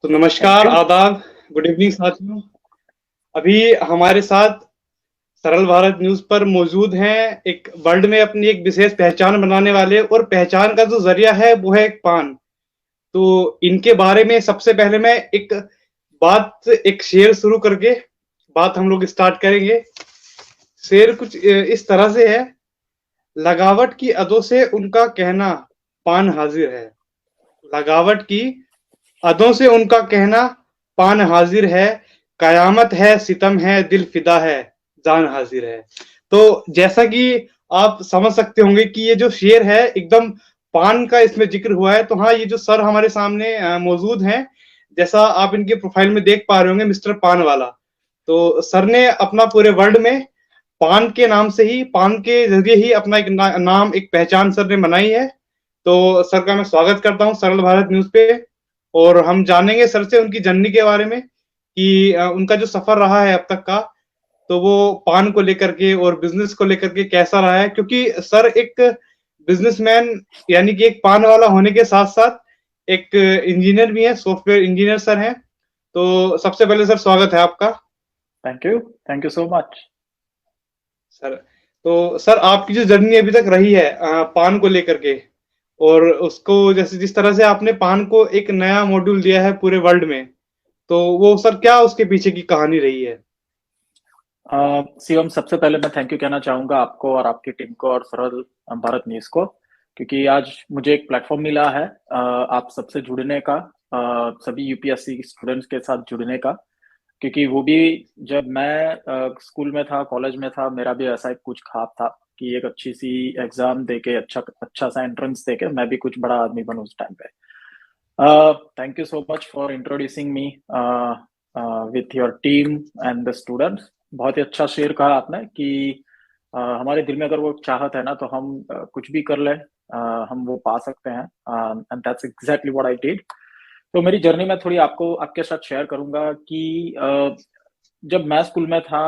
तो थैंक नमस्कार, यू। आदाब, गुड इवनिंग साथियों। अभी हमारे साथ सरल भारत न्यूज़ पर मौजूद हैं एक वर्ल्ड में अपनी एक विशेष पहचान बनाने वाले और पहचान का जो ज़रिया है वो है एक पान। तो इनके बारे में सबसे पहले मैं एक शेर शुरू करके बात हम लोग स्टार्ट करेंगे। शेर कुछ इस तरह से है, लगावट की अदों से उनका कहना पान हाज़िर है। लगावट की अदों से उनका कहना पान हाजिर है, कयामत है, सितम है, दिल फिदा है, जान हाजिर है। तो जैसा कि आप समझ सकते होंगे कि ये जो शेर है एकदम पान का इसमें जिक्र हुआ है। तो हाँ, ये जो सर हमारे सामने मौजूद हैं, जैसा आप इनके प्रोफाइल में देख पा रहे होंगे, मिस्टर पान वाला। तो सर ने अपना पूरे वर्ल्ड में पान के नाम से ही, पान के जरिए ही अपना नाम, एक पहचान सर ने बनाई है। तो सर का मैं स्वागत करता हूँ सरल भारत न्यूज़ पे। और हम जानेंगे सर से उनकी जर्नी के बारे में कि उनका जो सफर रहा है अब तक का, तो वो पान को लेकर के और बिजनेस को लेकर के कैसा रहा है, क्योंकि सर एक बिजनेसमैन यानी कि एक पान वाला होने के साथ साथ एक इंजीनियर भी है, सॉफ्टवेयर इंजीनियर सर हैं। तो सबसे पहले सर स्वागत है आपका। Thank you so much. Sir, तो सर आपकी जो जर्नी अभी तक रही है पान को लेकर के, और उसको जैसे जिस तरह से आपने पान को एक नया मॉड्यूल दिया है पूरे वर्ल्ड में, तो वो सर क्या उसके पीछे की कहानी रही है? शिवम, सबसे पहले मैं थैंक यू कहना चाहूँगा आपको और आपकी टीम को और सरल भारत न्यूज़ को, क्योंकि आज मुझे एक प्लेटफॉर्म मिला है आप सबसे जुड़ने का, सभी यूपीएससी स्टूडेंट्स के साथ जुड़ने का। क्योंकि वो भी, जब मैं स्कूल में था, कॉलेज में था, मेरा भी ऐसा एक कुछ ख्वाब था कि एक अच्छी सी एग्जाम देके, अच्छा अच्छा सा एंट्रेंस देके मैं भी कुछ बड़ा आदमी बनूं उस टाइम पे। Thank you so much for introducing me with your team and the students. बहुत ही अच्छा शेयर कहा आपने कि हमारे दिल में अगर वो चाहत है ना, तो हम कुछ भी कर ले, हम वो पा सकते हैं। And that's exactly what I did. तो मेरी जर्नी में थोड़ी आपको आपके साथ शेयर करूंगा कि जब मैं स्कूल में था,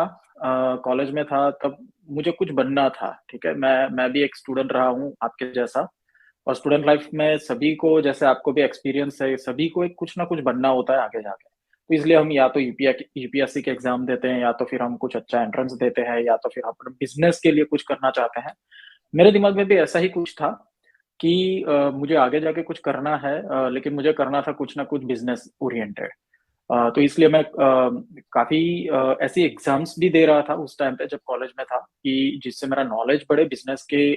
कॉलेज में था, तब मुझे कुछ बनना था। ठीक है, मैं भी एक स्टूडेंट रहा हूँ आपके जैसा। और स्टूडेंट लाइफ में सभी को, जैसे आपको भी एक्सपीरियंस है, सभी को एक कुछ ना कुछ बनना होता है आगे जाके। तो इसलिए हम या तो यूपीएससी के एग्जाम देते हैं, या तो फिर हम कुछ अच्छा एंट्रेंस देते हैं, या तो फिर हम बिजनेस के लिए कुछ करना चाहते हैं। मेरे दिमाग में भी ऐसा ही कुछ था कि मुझे आगे जाके कुछ करना है, लेकिन मुझे करना था कुछ ना कुछ बिजनेस ओरिएंटेड। तो इसलिए मैं काफी ऐसी एग्जाम्स भी दे रहा था उस टाइम पे जब कॉलेज में था, कि जिससे मेरा नॉलेज बढ़े बिजनेस के,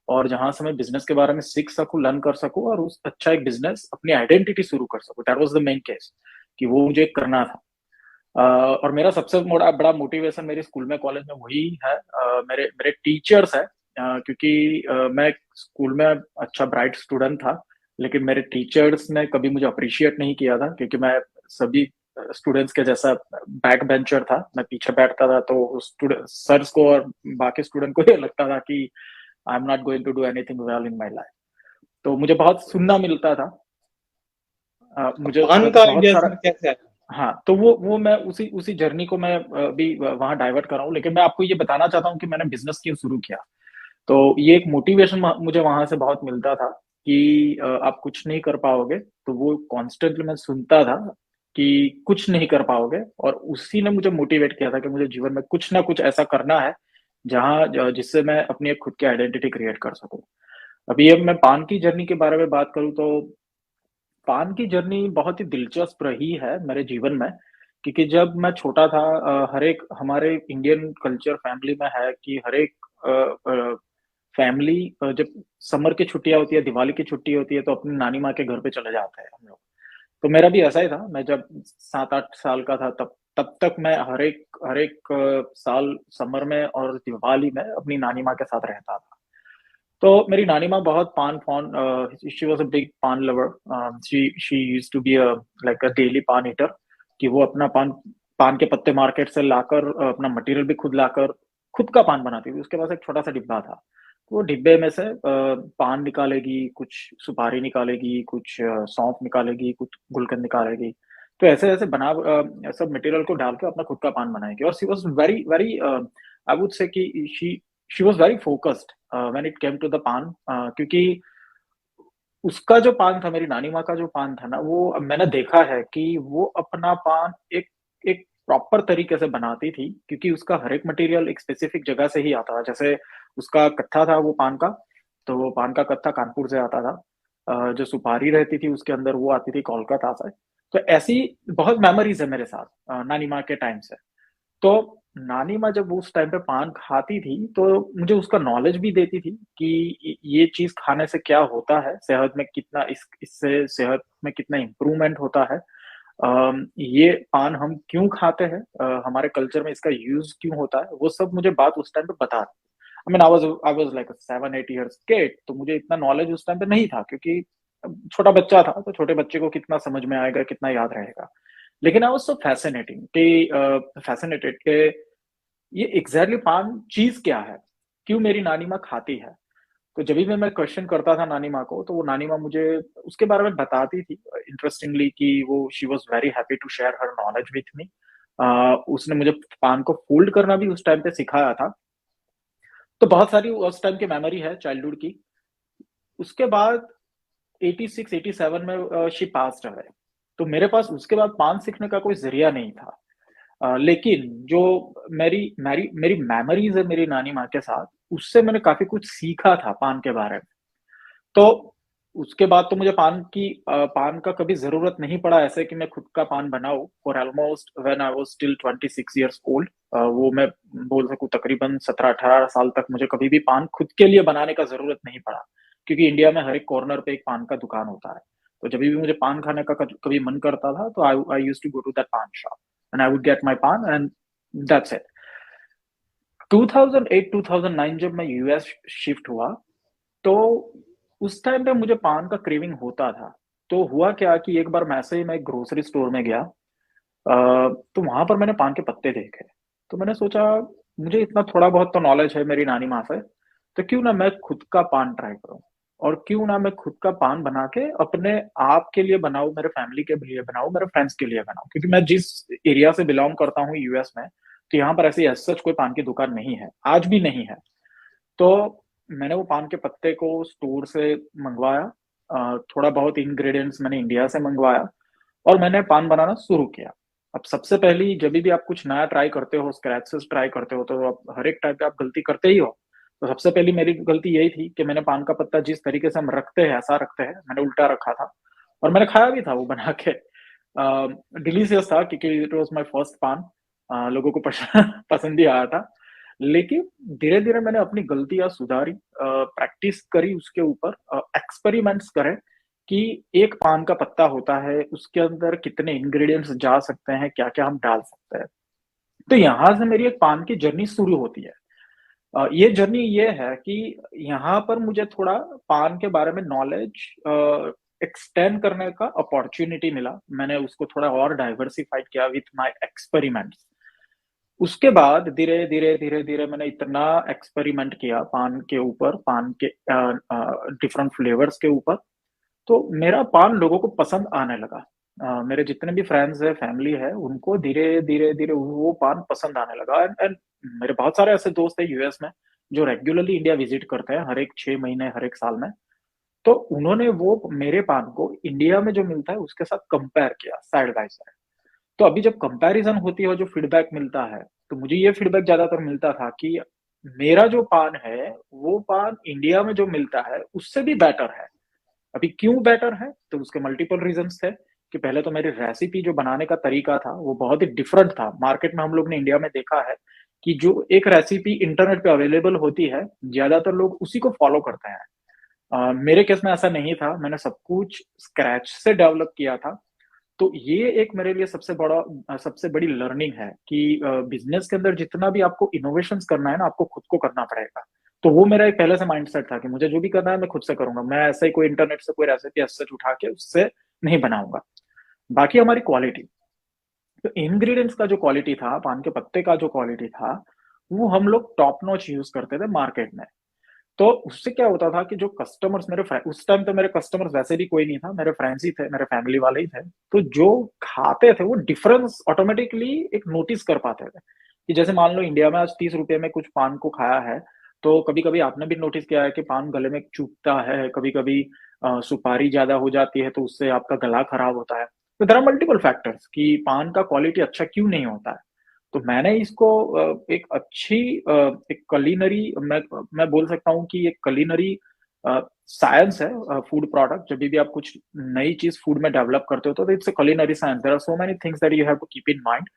और जहां से मैं बिजनेस के बारे में सीख सकूं, लर्न कर सकूं, और उस अच्छा एक बिजनेस, अपनी आइडेंटिटी शुरू कर सकूं। That was the main case, कि वो मुझे करना था। और मेरा सबसे बड़ा बड़ा मोटिवेशन मेरे स्कूल में, कॉलेज में वही है, मेरे मेरे टीचर्स है। क्योंकि मैं स्कूल में अच्छा ब्राइट स्टूडेंट था, लेकिन मेरे टीचर्स ने कभी मुझे अप्रिशिएट नहीं किया था, क्योंकि मैं सभी स्टूडेंट्स के जैसा बैक बेंचर था। मैं पीछे बैठता था, तो स्टूडेंट सर्स को और बाकी स्टूडेंट को ये लगता था कि I am not going to do anything well in my life. तो मुझे बहुत सुनना मिलता था। मुझे पान का बहुत आइडिया सारा। सर कैसे आया? हाँ, तो वो मैं उसी उसी जर्नी को मैं भी वहां डाइवर्ट कर रहा हूँ, लेकिन मैं आपको ये बताना चाहता हूँ कि मैंने बिजनेस क्यों शुरू किया। तो ये एक मोटिवेशन मुझे वहां से बहुत मिलता था कि आप कुछ नहीं कर पाओगे। तो वो कॉन्स्टेंटली मैं सुनता था कि कुछ नहीं कर पाओगे, और उसी ने मुझे मोटिवेट किया था कि मुझे जीवन में कुछ ना कुछ ऐसा करना है जहाँ जिससे मैं अपनी एक खुद की आइडेंटिटी क्रिएट कर सकूं। अभी अब मैं पान की जर्नी के बारे में बात करूं, तो पान की जर्नी बहुत ही दिलचस्प रही है मेरे जीवन में। क्योंकि जब मैं छोटा था, हर एक हमारे इंडियन कल्चर फैमिली में है कि हर एक फैमिली जब समर की छुट्टियां होती है, दिवाली की छुट्टी होती है, तो अपनी नानी माँ के घर पे चले जाते हैं हम लोग। तो मेरा भी ऐसा ही था। मैं जब 7-8 साल का था, तब तब तक मैं हर एक साल समर में और दिवाली में अपनी नानी माँ के साथ रहता था। तो मेरी नानी माँ बहुत paan fan, she was a big paan lover. She used to be like a daily paan eater. कि वो अपना पान पान के पत्ते मार्केट से लाकर, अपना मटेरियल भी खुद लाकर, खुद का पान बनाती थी। उसके पास एक छोटा सा डिब्बा था। तो वो डिब्बे में से पान निकालेगी, कुछ सुपारी निकालेगी, कुछ सौंफ निकालेगी, कुछ गुलकंद निकालेगी। तो ऐसे ऐसे सब मटेरियल को डाल के अपना खुद का पान बनाएगी। और she was very very, I would say कि she was very focused when it came to the paan. क्योंकि उसका जो पान था, मेरी नानी माँ का जो पान था ना, वो मैंने देखा है कि वो अपना पान एक एक प्रॉपर तरीके से बनाती थी, क्योंकि उसका हर एक मटेरियल एक स्पेसिफिक जगह से ही आता था। जैसे उसका कत्था था वो पान का, तो वो पान का कत्था कानपुर से आता था। जो सुपारी रहती थी उसके अंदर, वो आती थी कोलकाता से। तो ऐसी बहुत मेमोरीज है मेरे साथ नानी माँ के टाइम से। तो नानी माँ जब उस टाइम पे पान खाती थी, तो मुझे उसका नॉलेज भी देती थी कि ये चीज खाने से क्या होता है, सेहत में कितना इससे सेहत में कितना इम्प्रूवमेंट होता है। ये पान हम क्यों खाते हैं, हमारे कल्चर में इसका यूज क्यों होता है, वो सब मुझे बात उस टाइम पे बता। I mean I was like 7-8 years kid, तो मुझे इतना नॉलेज उस टाइम पे नहीं था, क्योंकि छोटा बच्चा था, तो छोटे बच्चे को कितना समझ में आएगा, कितना याद रहेगा। लेकिन आई वाज सो फैसिनेटेड कि ये एग्जैक्टली पान चीज क्या है, क्यों मेरी नानी माँ खाती है। तो जब भी मैं क्वेश्चन करता था नानी माँ को, तो वो नानी माँ मुझे उसके बारे में बताती थी इंटरेस्टिंगली, कि वो she was very happy to share her knowledge with me. उसने मुझे पान को फोल्ड करना भी उस टाइम पे सिखाया था। तो बहुत सारी उस टाइम की मेमोरी है चाइल्डहुड की। उसके बाद 86 87 में शी पास्ड अवे। तो मेरे पास उसके बाद पान सीखने का कोई जरिया नहीं था। लेकिन जो मेरी मेरी मेरी मेमोरीज है मेरी नानी माँ के साथ, उससे मैंने काफी कुछ सीखा था पान के बारे में। तो उसके बाद तो मुझे पान का कभी जरूरत नहीं पड़ा ऐसे कि मैं खुद का पान बनाऊं, for almost when I was still 26 years old. वो मैं बोल सकूं तकरीबन 17-18 साल तक मुझे कभी भी पान खुद के लिए बनाने का जरूरत नहीं पड़ा, क्योंकि इंडिया में हर एक कॉर्नर पे एक पान का दुकान होता है। तो जब भी मुझे पान खाने का कभी मन करता था, तो I used to go to that paan shop and I would get my paan and that's it. 2008-2009 जब मैं यूएस शिफ्ट हुआ, तो उस टाइम पे मुझे पान का क्रेविंग होता था। तो हुआ क्या कि एक बार मैं ऐसे ही मैं ग्रोसरी स्टोर में गया, तो वहां पर मैंने पान के पत्ते देखे। तो मैंने सोचा, मुझे इतना थोड़ा बहुत तो नॉलेज है मेरी नानी माँ से, तो क्यों ना मैं खुद का पान ट्राई करूं, और क्यों ना मैं खुद का पान बना के अपने आप के लिए बनाऊं, मेरे फैमिली के लिए बनाऊं, मेरे फ्रेंड्स के लिए बनाऊं। क्योंकि मैं जिस एरिया से बिलोंग करता हूँ यूएस में, तो यहाँ पर ऐसी सच कोई पान की दुकान नहीं है, आज भी नहीं है। तो मैंने वो पान के पत्ते को स्टोर से मंगवाया, थोड़ा बहुत इंग्रेडिएंट्स मैंने इंडिया से मंगवाया, और मैंने पान बनाना शुरू किया। अब सबसे पहली, जब भी आप कुछ नया ट्राई करते हो, स्क्रैच से ट्राई करते हो, तो आप हर एक टाइप पे आप गलती करते ही हो। तो सबसे पहली मेरी गलती यही थी कि मैंने पान का पत्ता जिस तरीके से हम रखते हैं ऐसा रखते हैं, मैंने उल्टा रखा था। और मैंने खाया भी था वो बना के, डिलीशियस था, क्योंकि इट वॉज माई फर्स्ट पान। लोगों को पसंद ही आया था। लेकिन धीरे धीरे मैंने अपनी गलतियां सुधारी, प्रैक्टिस करी उसके ऊपर, एक्सपेरिमेंट्स करे कि एक पान का पत्ता होता है, उसके अंदर कितने इंग्रेडिएंट्स जा सकते हैं, क्या क्या हम डाल सकते हैं। तो यहाँ से मेरी एक पान की जर्नी शुरू होती है। ये जर्नी ये है कि यहाँ पर मुझे थोड़ा पान के बारे में नॉलेज एक्सटेंड करने का अपॉर्चुनिटी मिला। मैंने उसको थोड़ा और डाइवर्सिफाइड किया विथ माय एक्सपेरिमेंट्स। उसके बाद धीरे धीरे धीरे धीरे मैंने इतना एक्सपेरिमेंट किया पान के ऊपर, पान के डिफरेंट फ्लेवर्स के ऊपर, तो मेरा पान लोगों को पसंद आने लगा। मेरे जितने भी फ्रेंड्स है, फैमिली है, उनको धीरे धीरे धीरे वो पान पसंद आने लगा। एंड मेरे बहुत सारे ऐसे दोस्त है यूएस में जो रेगुलरली इंडिया विजिट करते हैं, हर एक 6 महीने, हर एक साल में। तो उन्होंने वो मेरे पान को इंडिया में जो मिलता है उसके साथ कंपेयर किया, साइड बाय साइड। तो अभी जब कंपैरिजन होती है और जो फीडबैक मिलता है, तो मुझे ये फीडबैक ज्यादातर मिलता था कि मेरा जो पान है, वो पान इंडिया में जो मिलता है उससे भी बेटर है। अभी क्यों बेटर है, तो उसके मल्टीपल रीजंस थे। कि पहले तो मेरी रेसिपी जो बनाने का तरीका था वो बहुत ही डिफरेंट था। मार्केट में हम लोग ने इंडिया में देखा है कि जो एक रेसिपी इंटरनेट पे अवेलेबल होती है, ज्यादातर लोग उसी को फॉलो करते हैं। मेरे केस में ऐसा नहीं था, मैंने सब कुछ स्क्रैच से डेवलप किया था। तो ये एक मेरे लिए सबसे बड़ी लर्निंग है कि बिजनेस के अंदर जितना भी आपको इनोवेशंस करना है ना, आपको खुद को करना पड़ेगा। तो वो मेरा एक पहले से माइंडसेट था कि मुझे जो भी करना है मैं खुद से करूंगा, मैं ऐसे ही कोई इंटरनेट से कोई रेसिपी ऐसे उठा के उससे नहीं बनाऊंगा। बाकी हमारी क्वालिटी, तो इंग्रेडिएंट्स का जो क्वालिटी था, पान के पत्ते का जो क्वालिटी था, वो हम लोग टॉप नॉच यूज करते थे मार्केट में। तो उससे क्या होता था कि जो कस्टमर्स उस टाइम तो मेरे कस्टमर्स वैसे भी कोई नहीं था, मेरे फ्रेंड्स ही थे, मेरे फैमिली वाले ही थे। तो जो खाते थे वो डिफरेंस ऑटोमेटिकली एक नोटिस कर पाते थे। कि जैसे मान लो इंडिया में आज 30 रुपए में कुछ पान को खाया है, तो कभी कभी आपने भी नोटिस किया है कि पान गले में चुभता है, कभी कभी सुपारी ज्यादा हो जाती है तो उससे आपका गला खराब होता है। तो देयर आर मल्टीपल फैक्टर्स कि पान का क्वालिटी अच्छा क्यों नहीं होता है। तो मैंने इसको एक अच्छी एक कलिनरी, मैं बोल सकता हूँ कि एक कलिनरी साइंस है फूड प्रोडक्ट। जब भी आप कुछ नई चीज फूड में डेवलप करते हो तो it's a culinary science, there are so many things that you have to keep in mind.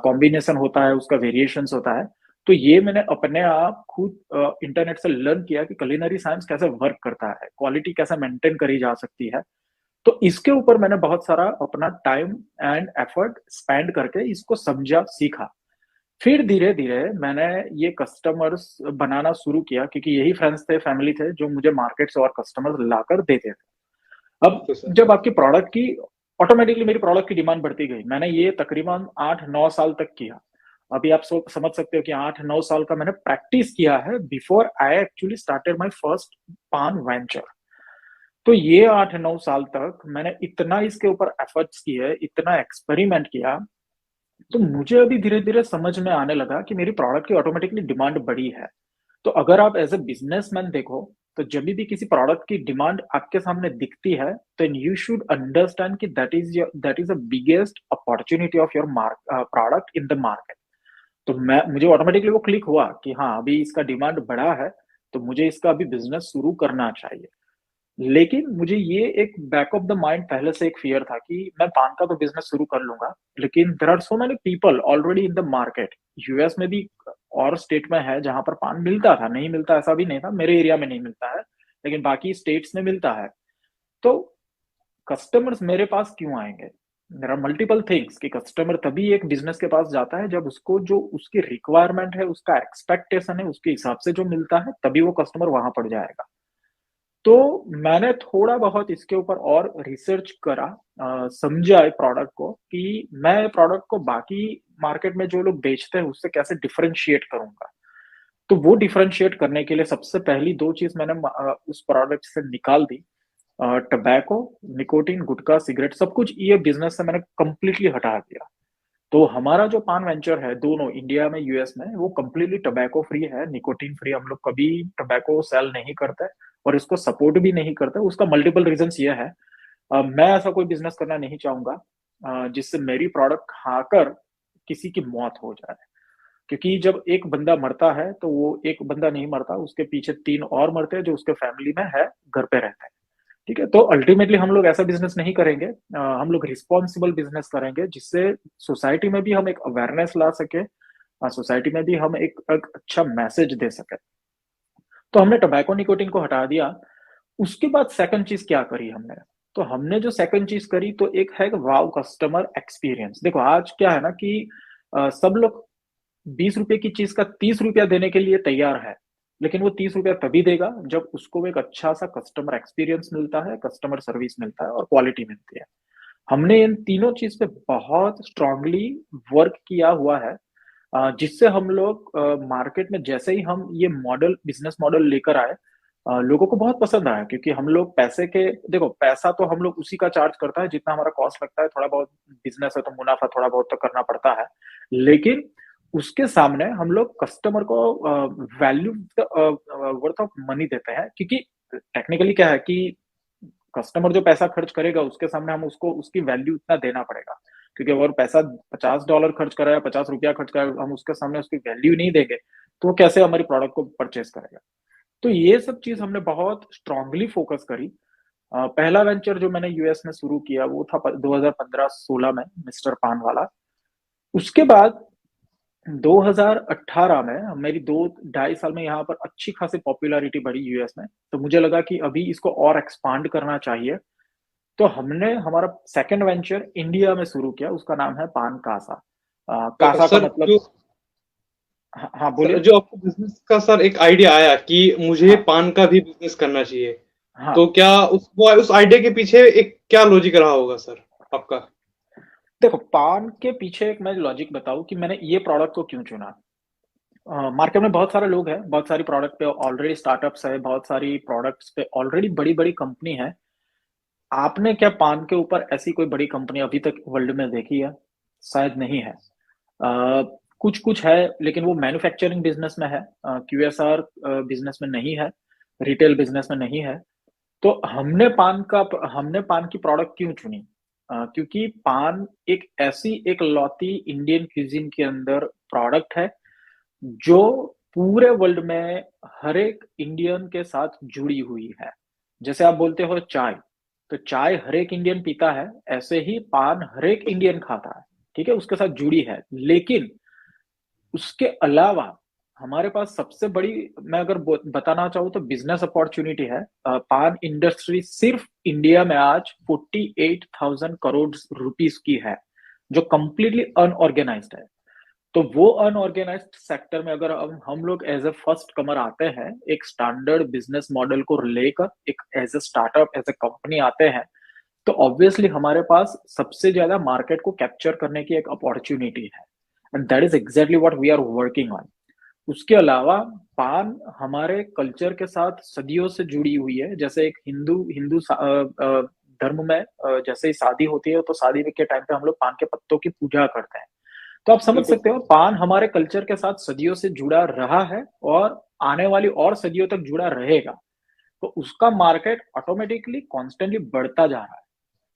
Combination होता है, उसका वेरिएशंस होता है। तो ये मैंने अपने आप खुद इंटरनेट से लर्न किया कि कलिनरी साइंस कैसे वर्क करता है, क्वालिटी कैसे मेंटेन करी जा सकती है। तो इसके ऊपर मैंने बहुत सारा अपना टाइम एंड एफर्ट स्पेंड करके इसको समझा, सीखा। फिर धीरे धीरे मैंने ये कस्टमर्स बनाना शुरू किया, क्योंकि यही फ्रेंड्स थे, फैमिली थे, जो मुझे मार्केट से और कस्टमर्स लाकर देते थे। अब बिल्कुल सर। जब आपकी प्रोडक्ट की ऑटोमेटिकली मेरी प्रोडक्ट की डिमांड बढ़ती गई। मैंने ये तकरीबन 8-9 साल तक किया। अभी आप समझ सकते हो कि 8-9 साल का मैंने प्रैक्टिस किया है before I actually started my first पान वेंचर। तो ये 8-9 साल तक मैंने इतना इसके ऊपर एफर्ट्स किए, इतना एक्सपेरिमेंट किया। तो मुझे अभी धीरे धीरे समझ में आने लगा कि मेरी प्रोडक्ट की ऑटोमेटिकली डिमांड बढ़ी है। तो अगर आप एज ए बिजनेसमैन देखो, तो जब भी किसी प्रोडक्ट की डिमांड आपके सामने दिखती है, तो यू शुड अंडरस्टैंड कि that is the biggest opportunity of your product in the market. तो मुझे ऑटोमेटिकली वो क्लिक हुआ कि हाँ, अभी इसका डिमांड बढ़ा है, तो मुझे इसका अभी बिजनेस शुरू करना चाहिए। लेकिन मुझे ये एक बैक ऑफ द माइंड पहले से एक फियर था कि मैं पान का तो बिजनेस शुरू कर लूंगा, लेकिन there are so many people already in the market. US में भी और स्टेट में है जहां पर पान मिलता था, नहीं मिलता ऐसा भी नहीं था, मेरे एरिया में नहीं मिलता है, लेकिन बाकी स्टेट्स में मिलता है। तो कस्टमर्स मेरे पास क्यों आएंगे? देयर आर मल्टीपल थिंग्स कि कस्टमर तभी एक बिजनेस के पास जाता है जब उसको जो उसकी रिक्वायरमेंट है, उसका एक्सपेक्टेशन है, उसके हिसाब से जो मिलता है, तभी वो कस्टमर वहां पड़ जाएगा। तो मैंने थोड़ा बहुत इसके ऊपर और रिसर्च करा, समझा प्रोडक्ट को कि मैं प्रोडक्ट को बाकी मार्केट में जो लोग बेचते हैं उससे कैसे डिफरेंशिएट करूंगा। तो वो डिफरेंशिएट करने के लिए सबसे पहली दो चीज मैंने उस प्रोडक्ट से निकाल दी। टबैको, निकोटीन, गुटखा, सिगरेट, सब कुछ ये बिजनेस से मैंने कंप्लीटली हटा दिया। तो हमारा जो पान वेंचर है, दोनों इंडिया में यूएस में, वो कम्प्लीटली टबैको फ्री है, निकोटीन फ्री। हम लोग कभी टबैको सेल नहीं करते और इसको सपोर्ट भी नहीं करते। उसका मल्टीपल रीजंस ये है, मैं ऐसा कोई बिजनेस करना नहीं चाहूंगा जिससे मेरी प्रोडक्ट खाकर किसी की मौत हो जाए। क्योंकि जब एक बंदा मरता है तो वो एक बंदा नहीं मरता, उसके पीछे 3 और मरते हैं जो उसके फैमिली में है, घर पे रहते हैं। ठीक है, तो अल्टीमेटली हम लोग ऐसा बिजनेस नहीं करेंगे। हम लोग रिस्पॉन्सिबल बिजनेस करेंगे जिससे सोसाइटी में भी हम एक अवेयरनेस ला सके, सोसाइटी में भी हम एक अच्छा मैसेज दे सके। तो हमने टोबैको निकोटीन को हटा दिया। उसके बाद सेकंड चीज क्या करी हमने? तो हमने जो सेकंड चीज करी, तो एक है वाव कस्टमर एक्सपीरियंस। देखो आज क्या है ना कि सब लोग 20 रुपए की चीज का 30 रुपया देने के लिए तैयार है, लेकिन वो 30 रुपया तभी देगा जब उसको एक अच्छा सा कस्टमर एक्सपीरियंस मिलता है, कस्टमर सर्विस मिलता है और क्वालिटी मिलती है। हमने इन तीनों चीज पे बहुत स्ट्रांगली वर्क किया हुआ है, जिससे हम लोग मार्केट में जैसे ही हम ये मॉडल, बिजनेस मॉडल लेकर आए, लोगों को बहुत पसंद आया। क्योंकि हम लोग पैसे के, देखो पैसा तो हम लोग उसी का चार्ज करता है जितना हमारा कॉस्ट लगता है। थोड़ा बहुत बिजनेस है तो मुनाफा थोड़ा बहुत तो करना पड़ता है, लेकिन उसके सामने हम लोग कस्टमर को वैल्यू वर्थ ऑफ मनी देते हैं। क्योंकि टेक्निकली क्या है कि कस्टमर जो पैसा खर्च करेगा उसके सामने हम उसको उसकी वैल्यू इतना देना पड़ेगा। क्योंकि अगर पैसा $50 खर्च कर रहा है, ₹50 खर्च कर रहा है, हम उसके सामने उसकी वैल्यू नहीं देंगे तो वो कैसे हमारी प्रोडक्ट को परचेस करेगा। तो ये सब चीज हमने बहुत स्ट्रांगली फोकस करी। पहला वेंचर जो मैंने यूएस में शुरू किया वो था 2015-16 में, मिस्टर पान वाला। उसके बाद 2018 में मेरी 2-2.5 साल में यहाँ पर अच्छी खासी पॉपुलैरिटी बढ़ी यूएस में। तो मुझे लगा कि अभी इसको और एक्सपांड करना चाहिए। तो हमने हमारा सेकंड वेंचर इंडिया में शुरू किया, उसका नाम है पान कासा। कासा का सर मतलब, जो हाँ, हाँ सर बोलिए। जो आपको बिजनेस का सर एक आइडिया आया कि मुझे हाँ, पान का भी बिजनेस करना चाहिए, हाँ, तो क्या उस आइडिया के पीछे एक क्या लॉजिक रहा होगा सर आपका? देखो पान के पीछे एक मैं लॉजिक बताऊं कि मैंने ये प्रोडक्ट को क्यों चुना। मार्केट में बहुत सारे लोग हैं, बहुत सारी प्रोडक्ट पे ऑलरेडी स्टार्टअप्स है, बहुत सारी प्रोडक्ट्स पे ऑलरेडी बड़ी बड़ी कंपनी है। आपने क्या पान के ऊपर ऐसी कोई बड़ी कंपनी अभी तक वर्ल्ड में देखी है? शायद नहीं है। कुछ कुछ है, लेकिन वो मैन्युफैक्चरिंग बिजनेस में है, क्यूएसआर बिजनेस में नहीं है, रिटेल बिजनेस में नहीं है। तो हमने पान की प्रोडक्ट क्यों चुनी? क्योंकि पान एक ऐसी एक लौती इंडियन क्यूजिन के अंदर प्रोडक्ट है जो पूरे वर्ल्ड में हर एक इंडियन के साथ जुड़ी हुई है। जैसे आप बोलते हो चाय, तो चाय हर एक इंडियन पीता है, ऐसे ही पान हर एक इंडियन खाता है, ठीक है, उसके साथ जुड़ी है। लेकिन उसके अलावा हमारे पास सबसे बड़ी, मैं अगर बताना चाहूँ तो बिजनेस अपॉर्चुनिटी है। पान इंडस्ट्री सिर्फ इंडिया में आज 48,000 करोड़ रुपीस की है, जो कंप्लीटली अनऑर्गेनाइज्ड है। तो वो अनऑर्गेनाइज्ड सेक्टर में अगर हम लोग एज ए फर्स्ट कमर आते हैं, एक स्टैंडर्ड बिजनेस मॉडल को लेकर एक as a startup, as a company आते हैं, तो ऑब्वियसली हमारे पास सबसे ज्यादा मार्केट को कैप्चर करने की एक अपॉर्चुनिटी है, and that is exactly what we are working on. उसके अलावा पान हमारे कल्चर के साथ सदियों से जुड़ी हुई है। जैसे एक हिंदू हिंदू धर्म में जैसे ही शादी होती है, तो शादी के टाइम पे हम लोग पान के पत्तों की पूजा करते हैं। तो आप समझ बिल्कुल। सकते हो पान हमारे कल्चर के साथ सदियों से जुड़ा रहा है और आने वाली और सदियों तक जुड़ा रहेगा। तो उसका मार्केट ऑटोमेटिकली कॉन्स्टेंटली बढ़ता जा रहा है।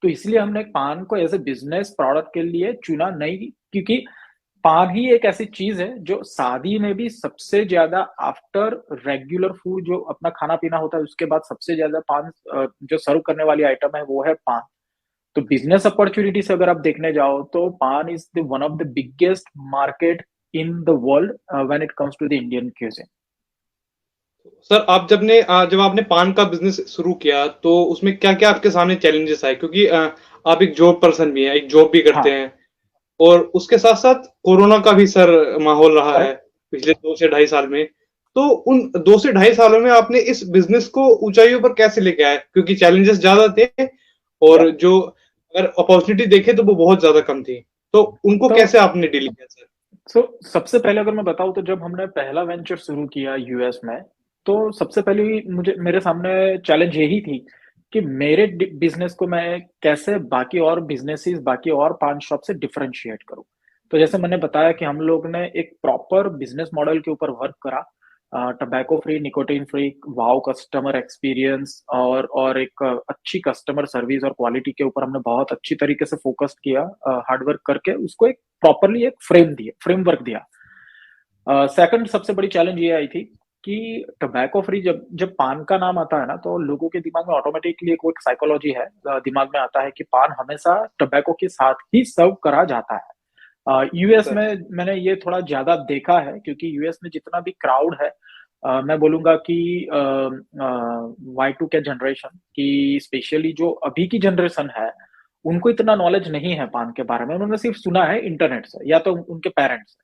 तो इसलिए हमने पान को एज ए बिजनेस प्रोडक्ट के लिए चुना नहीं, क्योंकि पान ही एक ऐसी चीज है जो शादी में भी सबसे ज्यादा आफ्टर रेगुलर फूड जो अपना खाना पीना होता है, उसके बाद सबसे ज्यादा पान जो सर्व करने वाली आइटम है वो है पान। तो बिजनेस अपॉर्चुनिटी से अगर आप देखने जाओ तो paan is the one of the biggest market in the world when it comes to the Indian cuisine. Sir, जब आपने पान का बिजनेस शुरू किया तो उसमें क्या क्या आपके सामने चैलेंजेस आए, क्योंकि आप एक जॉब पर्सन भी हैं, एक जॉब भी करते हाँ, हैं, और उसके साथ साथ कोरोना का भी सर माहौल रहा है करेक्ट। पिछले 2 से ढाई साल में। तो उन 2 से ढाई सालों में आपने इस बिजनेस को ऊंचाइयों पर कैसे लेके आए, क्योंकि चैलेंजेस ज्यादा थे या और जो अगर अपॉर्चुनिटी देखे तो वो बहुत ज्यादा कम थी, तो उनको तो कैसे आपने डील किया सर? सबसे पहले अगर मैं बताऊं तो जब हमने पहला वेंचर शुरू किया यूएस में, तो सबसे पहले मुझे मेरे सामने चैलेंज यही थी कि मेरे बिजनेस को मैं कैसे बाकी और बिजनेसेस, बाकी और पान शॉप से डिफरेंशिएट करूं। तो जैसे मैंने बताया कि हम लोग ने एक प्रॉपर बिजनेस मॉडल के ऊपर वर्क करा, टबैको फ्री, निकोटीन फ्री, वाव कस्टमर एक्सपीरियंस, और एक अच्छी कस्टमर सर्विस और क्वालिटी के ऊपर हमने बहुत अच्छी तरीके से फोकस किया, हार्डवर्क करके उसको एक प्रॉपरली एक फ्रेमवर्क दिया। सेकंड सबसे बड़ी चैलेंज ये आई थी कि टबैको फ्री, जब जब पान का नाम आता है ना, तो लोगों के दिमाग में ऑटोमेटिकली एक साइकोलॉजी है, दिमाग में आता है कि पान हमेशा टबैको के साथ ही सर्व करा जाता है। US sir. में मैंने ये थोड़ा ज्यादा देखा है, क्योंकि यूएस में जितना भी क्राउड है, मैं बोलूंगा कि Y2 के जनरेशन की, स्पेशली जो अभी की जनरेशन है, उनको इतना नॉलेज नहीं है पान के बारे में। उन्होंने सिर्फ सुना है इंटरनेट से या तो उनके पेरेंट्स से।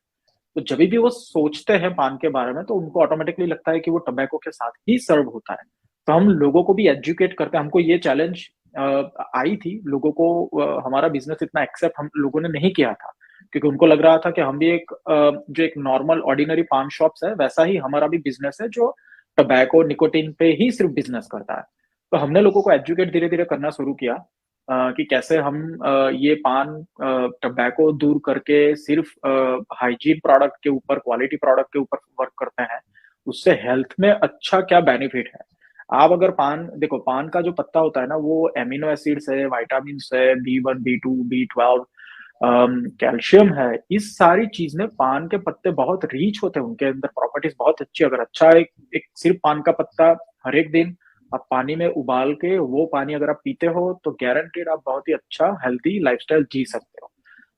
तो जब भी वो सोचते हैं पान के बारे में, तो उनको ऑटोमेटिकली लगता है कि वो टबैको के साथ ही सर्व होता है। तो हम लोगों को भी एजुकेट करते हैं। हमको ये चैलेंज आई थी लोगों को, हमारा बिजनेस इतना एक्सेप्ट हम लोगों ने नहीं किया था, क्योंकि उनको लग रहा था कि हम भी जो एक नॉर्मल ऑर्डिनरी पान शॉप्स है, वैसा ही हमारा भी बिजनेस है जो टबैको निकोटीन पे ही सिर्फ बिजनेस करता है। तो हमने लोगों को एजुकेट धीरे धीरे करना शुरू किया, कि कैसे हम ये पान टबैको दूर करके सिर्फ हाइजीन प्रोडक्ट के ऊपर, क्वालिटी प्रोडक्ट के ऊपर वर्क करते हैं। उससे हेल्थ में अच्छा क्या बेनिफिट है। आप अगर पान देखो, पान का जो पत्ता होता है ना, वो एमिनो एसिड्स है, वाइटामिन है, B1 B2 B12, कैल्शियम है, इस सारी चीज में पान के पत्ते बहुत रीच होते हैं, उनके अंदर प्रॉपर्टीज बहुत अच्छी। अगर अच्छा एक सिर्फ पान का पत्ता हर एक दिन आप पानी में उबाल के वो पानी अगर आप पीते हो, तो गारंटेड आप बहुत ही अच्छा हेल्थी लाइफस्टाइल जी सकते हो।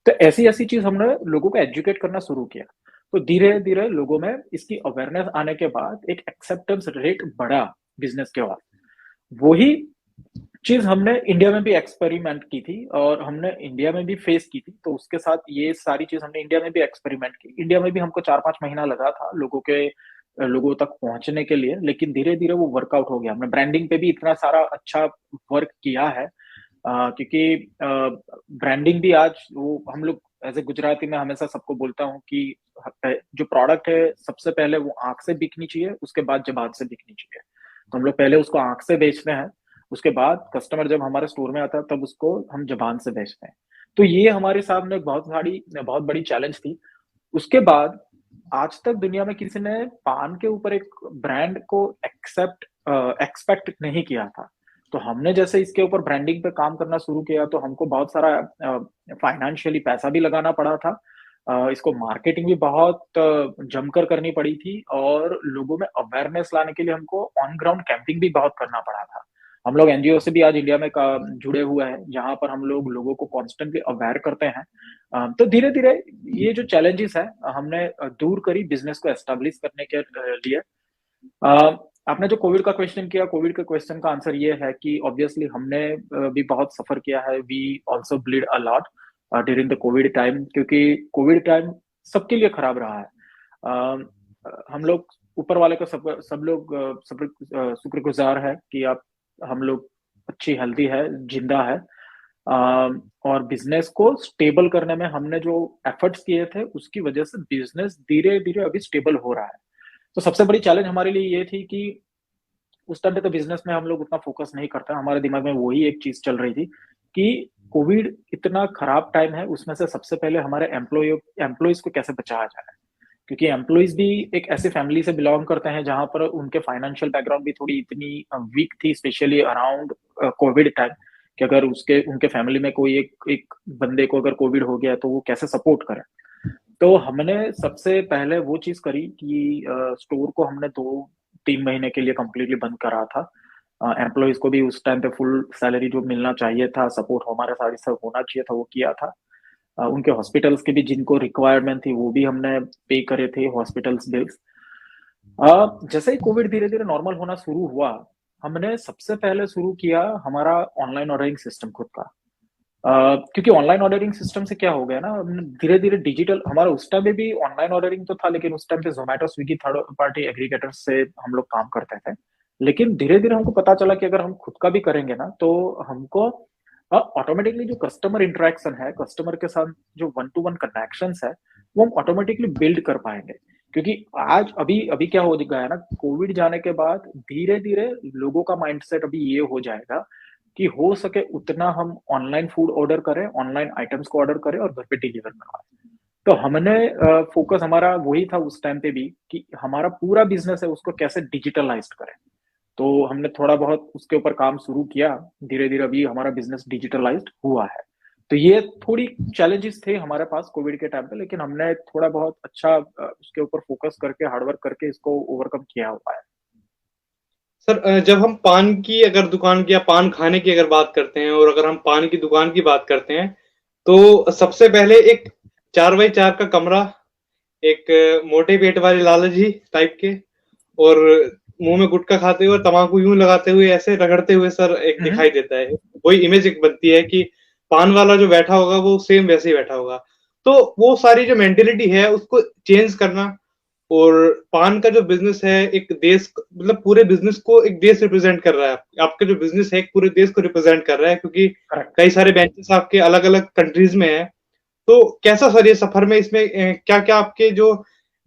तो ऐसी ऐसी चीज हमने लोगों को एजुकेट करना शुरू किया। तो धीरे धीरे लोगों में इसकी अवेयरनेस आने के बाद एक एक्सेप्टेंस रेट बढ़ा बिजनेस के बाद। वही चीज हमने इंडिया में भी एक्सपेरिमेंट की थी, और हमने इंडिया में भी फेस की थी। तो उसके साथ ये सारी चीज हमने इंडिया में भी एक्सपेरिमेंट की। इंडिया में भी हमको 4-5 महीना लगा था लोगों तक पहुंचने के लिए, लेकिन धीरे धीरे वो वर्कआउट हो गया। हमने ब्रांडिंग पे भी इतना सारा अच्छा वर्क किया है, क्योंकि ब्रांडिंग भी आज वो हम लोग एज ए गुजराती में हमेशा सबको बोलता हूँ कि जो प्रोडक्ट है सबसे पहले वो आंख से बिकनी चाहिए, उसके बाद जबान से बिकनी चाहिए। तो हम लोग पहले उसको आंख से बेचते हैं, उसके बाद कस्टमर जब हमारे स्टोर में आता है तब उसको हम जबान से बेचते हैं। तो ये हमारे सामने बहुत बड़ी चैलेंज थी। उसके बाद आज तक दुनिया में किसी ने पान के ऊपर एक ब्रांड को एक्सपेक्ट नहीं किया था। तो हमने जैसे इसके ऊपर ब्रांडिंग पे काम करना शुरू किया तो हमको बहुत सारा फाइनेंशियली पैसा भी लगाना पड़ा था। इसको मार्केटिंग भी बहुत जमकर करनी पड़ी थी और लोगों में अवेयरनेस लाने के लिए हमको ऑन ग्राउंड कैंपिंग भी बहुत करना पड़ा था। हम लोग एनजीओ से भी आज इंडिया में जुड़े हुए हैं, जहां पर हम लोग लोगों को कॉन्स्टेंटली अवेयर करते हैं। तो धीरे धीरे ये जो चैलेंजेस है हमने दूर करी बिजनेस को एस्टेब्लिश करने के लिए। आपने जो कोविड का क्वेश्चन किया, कोविड के क्वेश्चन का आंसर ये है कि ऑब्वियसली हमने भी बहुत सफर किया है। We also bleed a lot during the covid time, क्योंकि कोविड टाइम सबके लिए खराब रहा है। हम लोग ऊपर वाले को सब लोग शुक्रगुजार है कि आप हम लोग अच्छी हेल्दी है, जिंदा है। और बिजनेस को स्टेबल करने में हमने जो एफर्ट्स किए थे उसकी वजह से बिजनेस धीरे धीरे अभी स्टेबल हो रहा है। तो सबसे बड़ी चैलेंज हमारे लिए ये थी कि उस टाइम पे तो बिजनेस में हम लोग उतना फोकस नहीं करते, हमारे दिमाग में वही एक चीज चल रही थी कि कोविड इतना खराब टाइम है, उसमें से सबसे पहले हमारे एम्प्लॉयज को कैसे बचाया जाए। क्योंकि एम्प्लॉयज भी एक ऐसे फैमिली से बिलोंग करते हैं जहां पर उनके फाइनेंशियल बैकग्राउंड भी थोड़ी इतनी वीक थी, स्पेशली अराउंड कोविड टाइम, कि अगर उसके उनके फैमिली में कोई एक बंदे को अगर कोविड हो गया तो वो कैसे सपोर्ट करे। तो हमने सबसे पहले वो चीज करी कि स्टोर को हमने 2-3 महीने के लिए कंप्लीटली बंद करा था। एम्प्लॉयज को भी उस टाइम पे फुल सैलरी जो मिलना चाहिए था, सपोर्ट हमारे साथ सब होना चाहिए था, वो किया था। उनके हॉस्पिटल्स के भी जिनको रिक्वायरमेंट थी वो भी हमने पे करे थे, हॉस्पिटल्स बिल्स। जैसे ही कोविड धीरे धीरे नॉर्मल होना शुरू हुआ, हमने सबसे पहले शुरू किया हमारा ऑनलाइन ऑर्डरिंग सिस्टम खुद का। क्योंकि ऑनलाइन ऑर्डरिंग सिस्टम से क्या हो गया ना, धीरे धीरे डिजिटल, हमारा उस टाइम में भी ऑनलाइन ऑर्डरिंग तो था, लेकिन उस टाइम पे Zomato Swiggy third party aggregators से हम लोग काम करते थे। लेकिन धीरे धीरे हमको पता चला कि अगर हम खुद का भी करेंगे ना तो हमको ऑटोमेटिकली जो कस्टमर इंटरेक्शन है, कस्टमर के साथ जो वन टू वन कनेक्शन है, वो हम ऑटोमेटिकली बिल्ड कर पाएंगे। क्योंकि आज अभी अभी क्या हो गया है ना, कोविड जाने के बाद धीरे धीरे लोगों का माइंडसेट अभी ये हो जाएगा कि हो सके उतना हम ऑनलाइन फूड ऑर्डर करें, ऑनलाइन आइटम्स को ऑर्डर करें और घर पे डिलीवर करवाएं। तो हमने फोकस हमारा वही था उस टाइम पे भी कि हमारा पूरा बिजनेस है उसको कैसे डिजिटलाइज करें। तो हमने थोड़ा बहुत उसके ऊपर काम शुरू किया, धीरे धीरे अभी हमारा बिजनेस डिजिटलाइज्ड हुआ है। तो ये थोड़ी चैलेंजेस थे हमारे पास कोविड के टाइम पे, लेकिन हमने थोड़ा बहुत अच्छा उसके ऊपर फोकस करके हार्डवर्क करके इसको ओवरकम किया हुआ है। सर, जब हम पान की अगर दुकान की या पान खाने की अगर बात करते हैं और अगर हम पान की दुकान की बात करते हैं तो सबसे पहले एक 4x4 का कमरा, एक मोटे पेट वाले लाला जी टाइप के, और मुंह में गुटखा खाते हुए तम्बाकू यूं लगाते हुए ऐसे रगड़ते हुए सर एक दिखाई देता है। वही इमेज एक बनती है कि पान वाला जो बैठा होगा वो सेम वैसे ही बैठा होगा। तो वो सारी जो मेंटेलिटी है उसको चेंज करना, और पान का जो बिजनेस है एक देश, मतलब पूरे बिजनेस को एक देश रिप्रेजेंट कर रहा है। आपका जो बिजनेस है एक पूरे देश को रिप्रेजेंट कर रहा है, क्योंकि कई सारे बेंचेस आपके अलग अलग कंट्रीज में है। तो कैसा सर ये सफर में इसमें क्या क्या आपके जो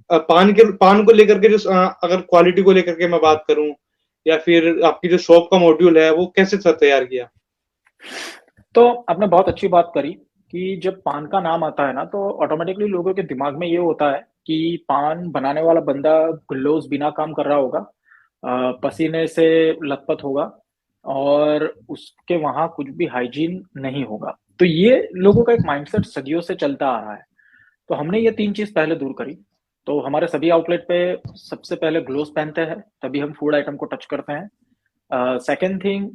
पान को लेकर के जो अगर क्वालिटी को लेकर के मैं बात करूं, या फिर आपकी जो शॉप का मॉड्यूल है वो कैसे सर तैयार किया? तो आपने बहुत अच्छी बात करी कि जब पान का नाम आता है ना तो ऑटोमेटिकली लोगों के दिमाग में ये होता है कि पान बनाने वाला बंदा ग्लोव्स बिना काम कर रहा होगा, पसीने से लथपथ होगा और उसके वहां कुछ भी हाइजीन नहीं होगा। तो ये लोगों का एक माइंडसेट सदियों से चलता आ रहा है। तो हमने ये 3 चीज पहले दूर करी। तो हमारे सभी आउटलेट पे सबसे पहले ग्लोव्स पहनते हैं, तभी हम फूड आइटम को टच करते हैं। सेकेंड थिंग,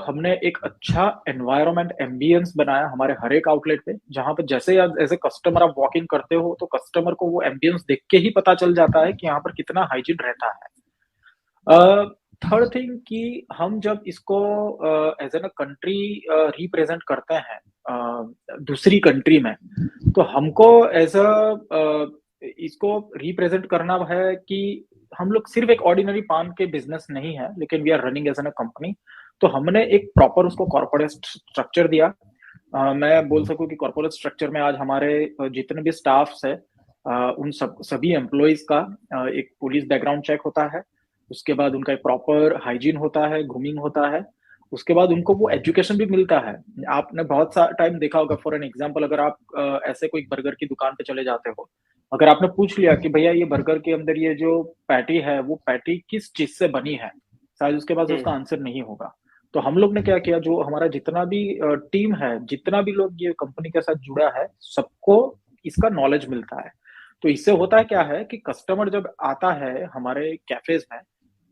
हमने एक अच्छा एनवायरनमेंट एम्बियंस बनाया हमारे हर एक आउटलेट पे, जहां पे जैसे एज ए कस्टमर आप वॉक इन करते हो तो कस्टमर को वो एम्बियंस देख के ही पता चल जाता है कि यहाँ पर कितना हाइजीन रहता है। थर्ड थिंग कि हम जब इसको एज एन कंट्री रिप्रेजेंट करते हैं दूसरी कंट्री में, तो हमको एज अ इसको रिप्रेजेंट करना है कि हम लोग सिर्फ एक ऑर्डिनरी पान के बिजनेस नहीं है, लेकिन we are running as an company. तो हमने एक प्रॉपर उसको कॉर्पोरेट स्ट्रक्चर दिया। मैं बोल सकूं कि कॉर्पोरेट स्ट्रक्चर में आज हमारे जितने भी स्टाफ्स है, उन सभी एम्प्लॉयज का एक पुलिस बैकग्राउंड चेक होता है। उसके बाद उनका एक प्रॉपर हाइजीन होता है, ग्रूमिंग होता है। उसके बाद उनको वो एजुकेशन भी मिलता है। आपने बहुत सा टाइम देखा होगा, फॉर एन एग्जांपल अगर आप ऐसे कोई बर्गर की दुकान पे चले जाते हो अगर आपने पूछ लिया कि भैया ये बर्गर के अंदर ये जो पैटी है वो पैटी किस चीज से बनी है, शायद उसके पास उसका आंसर नहीं होगा। तो हम लोग ने क्या किया, जो हमारा जितना भी टीम है, जितना भी लोग ये कंपनी के साथ जुड़ा है, सबको इसका नॉलेज मिलता है। तो इससे होता है क्या है कि कस्टमर जब आता है हमारे कैफेज में,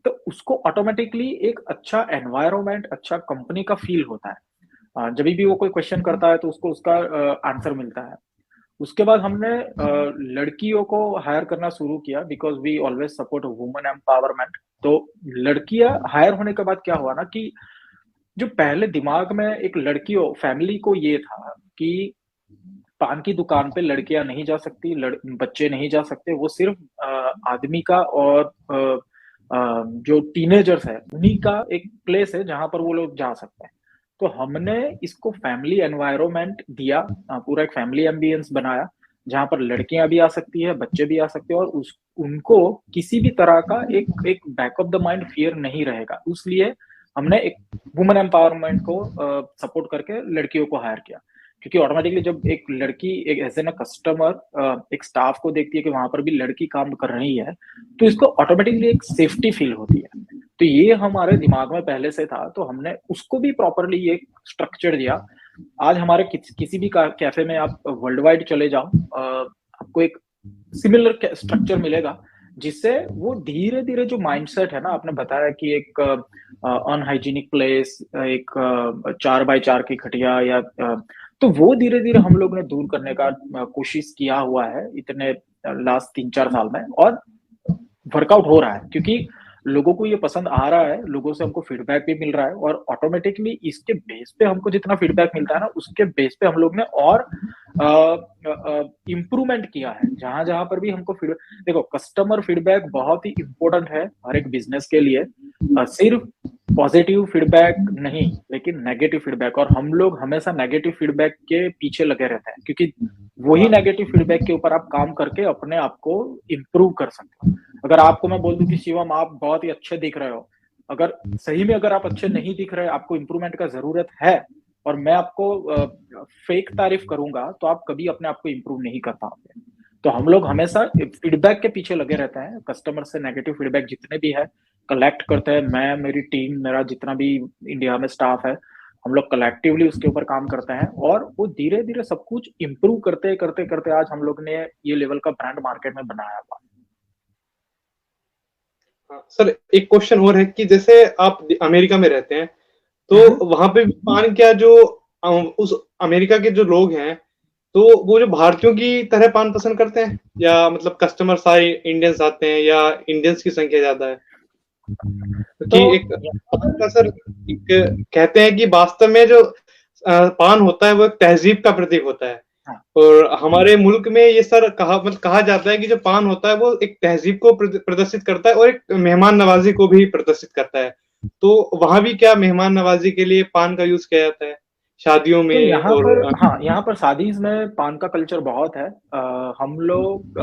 तो उसको ऑटोमेटिकली एक अच्छा एनवायरनमेंट, अच्छा कंपनी का फील होता है। जब भी वो कोई क्वेश्चन करता है तो उसको उसका आंसर मिलता है। उसके बाद हमने लड़कियों को हायर करना शुरू किया, because we always support women empowerment. तो लड़कियां हायर होने के बाद क्या हुआ ना कि जो पहले दिमाग में एक लड़कियों फैमिली को ये था कि पान की दुकान पे लड़कियां नहीं जा सकती, बच्चे नहीं जा सकते, वो सिर्फ आदमी का और जो टीनेजर्स है उन्हीं का एक प्लेस है जहां पर वो लोग जा सकते हैं। तो हमने इसको फैमिली एनवायरनमेंट दिया, पूरा एक फैमिली एम्बियंस बनाया जहां पर लड़कियां भी आ सकती है, बच्चे भी आ सकते हैं, और उनको किसी भी तरह का एक back of the mind fear नहीं रहेगा। इसलिए हमने एक वुमेन एम्पावरमेंट को सपोर्ट करके लड़कियों को हायर किया। क्योंकि ऑटोमेटिकली जब एक लड़की एक एज एन कस्टमर एक स्टाफ को देखती है कि वहां पर भी लड़की काम कर रही है, तो इसको ऑटोमेटिकली एक सेफ्टी फील होती है। तो ये हमारे दिमाग में पहले से था, तो हमने उसको भी प्रॉपरली ये स्ट्रक्चर दिया। आज हमारे किसी भी कैफे में आप वर्ल्ड वाइड चले जाओ, आपको एक सिमिलर स्ट्रक्चर मिलेगा, जिससे वो धीरे धीरे जो माइंडसेट है ना, आपने बताया कि एक अनहाइजीनिक प्लेस, एक 4x4 की खटिया या तो वो धीरे धीरे हम लोग ने दूर करने का कोशिश किया हुआ है इतने लास्ट 3-4 साल में, और वर्कआउट हो रहा है क्योंकि लोगों को ये पसंद आ रहा है, लोगों से हमको फीडबैक भी मिल रहा है, और ऑटोमेटिकली इसके बेस पे हमको जितना फीडबैक मिलता है ना, उसके बेस पे हम लोग ने और इम्प्रूवमेंट किया है। जहां जहां पर भी हमको फीडबैक, देखो कस्टमर फीडबैक बहुत ही इंपॉर्टेंट है हर एक बिजनेस के लिए, सिर्फ पॉजिटिव फीडबैक नहीं लेकिन नेगेटिव फीडबैक, और हम लोग हमेशा नेगेटिव फीडबैक के पीछे लगे रहते हैं, क्योंकि वही नेगेटिव फीडबैक के ऊपर आप काम करके अपने आप को इम्प्रूव कर सकते हो। अगर आपको मैं बोल दूं कि शिवम आप बहुत ही अच्छे दिख रहे हो, अगर सही में अगर आप अच्छे नहीं दिख रहे, आपको इम्प्रूवमेंट का जरूरत है, और मैं आपको फेक तारीफ करूंगा, तो आप कभी अपने आप को इम्प्रूव नहीं कर पाओगे। तो हम लोग हमेशा फीडबैक के पीछे लगे रहते हैं, कस्टमर से नेगेटिव फीडबैक जितने भी है कलेक्ट करते हैं। मैं, मेरी टीम, मेरा जितना भी इंडिया में स्टाफ है, हम लोग कलेक्टिवली उसके ऊपर काम करते हैं, और वो धीरे धीरे सब कुछ इम्प्रूव करते करते करते आज हम लोग ने ये लेवल का ब्रांड मार्केट में बनाया हुआ। सर एक क्वेश्चन और है कि जैसे आप अमेरिका में रहते हैं, तो वहां पे पान क्या जो उस अमेरिका के जो लोग हैं, तो वो जो भारतीयों की तरह पान पसंद करते हैं, या मतलब कस्टमर सारे इंडियंस आते हैं, या इंडियंस की संख्या ज्यादा है? क्योंकि तो एक सर एक कहते हैं कि वास्तव में जो पान होता है वो एक तहजीब का प्रतीक होता है। हाँ। और हमारे मुल्क में ये सर कहा जाता है कि जो पान होता है वो एक तहजीब को प्रदर्शित करता है और एक मेहमान नवाजी को भी प्रदर्शित करता है। तो वहां भी क्या मेहमान नवाजी के लिए पान का यूज किया जाता है शादियों तो में? यहाँ और पर, हाँ, यहाँ पर शादीज में पान का कल्चर बहुत है। हम लोग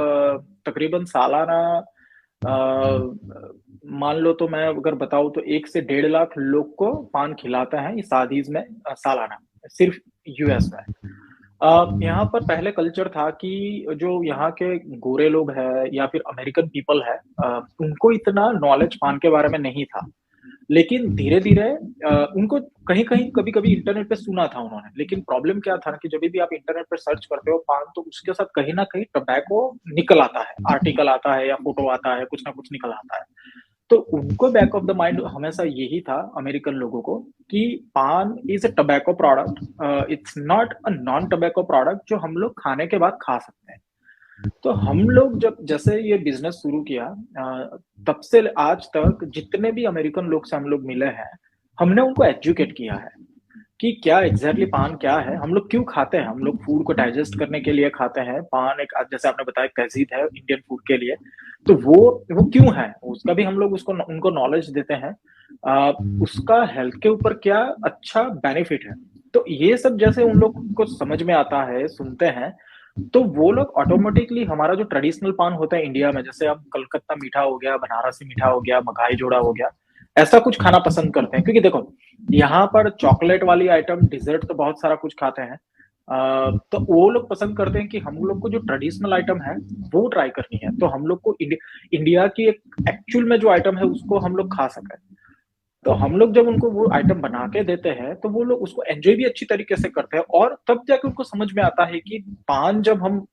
तकरीबन सालाना मान लो, तो मैं अगर बताऊं तो 1 से 1.5 लाख लोग को पान खिलाता है इस शादीज में सालाना, सिर्फ यूएस में। यहाँ पर पहले कल्चर था कि जो यहाँ के गोरे लोग हैं या फिर अमेरिकन पीपल है, उनको इतना नॉलेज पान के बारे में नहीं था। लेकिन धीरे धीरे उनको कहीं कहीं कभी कभी इंटरनेट पे सुना था उन्होंने, लेकिन प्रॉब्लम क्या था कि जब भी आप इंटरनेट पे सर्च करते हो पान, तो उसके साथ कहीं ना कहीं टबैको निकल आता है, आर्टिकल आता है या फोटो आता है, कुछ ना कुछ निकल आता है। तो उनको बैक ऑफ द माइंड हमेशा यही था अमेरिकन लोगों को कि पान is a tobacco product, it's not a non tobacco product जो हम लोग खाने के बाद खा सकते हैं। तो हम लोग जब जैसे ये बिजनेस शुरू किया, तब से आज तक जितने भी अमेरिकन लोग से हम लोग मिले हैं, हमने उनको एजुकेट किया है कि क्या एग्जैक्टली पान क्या है, हम लोग क्यों खाते हैं। हम लोग फूड को डाइजेस्ट करने के लिए खाते हैं। पान एक, जैसे आपने बताया, तहजीब है इंडियन फूड के लिए, तो वो क्यों है, उसका भी हम लोग उसको उनको नॉलेज देते हैं। उसका हेल्थ के ऊपर क्या अच्छा बेनिफिट है। तो ये सब जैसे उन लोग को समझ में आता है, सुनते हैं, तो वो लोग ऑटोमेटिकली हमारा जो ट्रेडिशनल पान होता है इंडिया में, जैसे अब कलकत्ता मीठा हो गया, बनारसी मीठा हो गया, मकाई जोड़ा हो गया, ऐसा कुछ खाना पसंद करते हैं। क्योंकि देखो यहाँ पर चॉकलेट वाली आइटम, डिजर्ट तो बहुत सारा कुछ खाते हैं, तो वो लोग पसंद करते हैं कि हम लोग को जो ट्रेडिशनल आइटम है वो ट्राई करनी है, तो हम लोग को इंडिया की एक एक्चुअल में जो आइटम है उसको हम लोग खा सकें। तो हम लोग जब उनको वो आइटम बना के देते हैं तो वो लोग उसको एंजॉय भी अच्छी तरीके से करते हैं, और तब जाके उनको समझ में आता है कि पान जब हम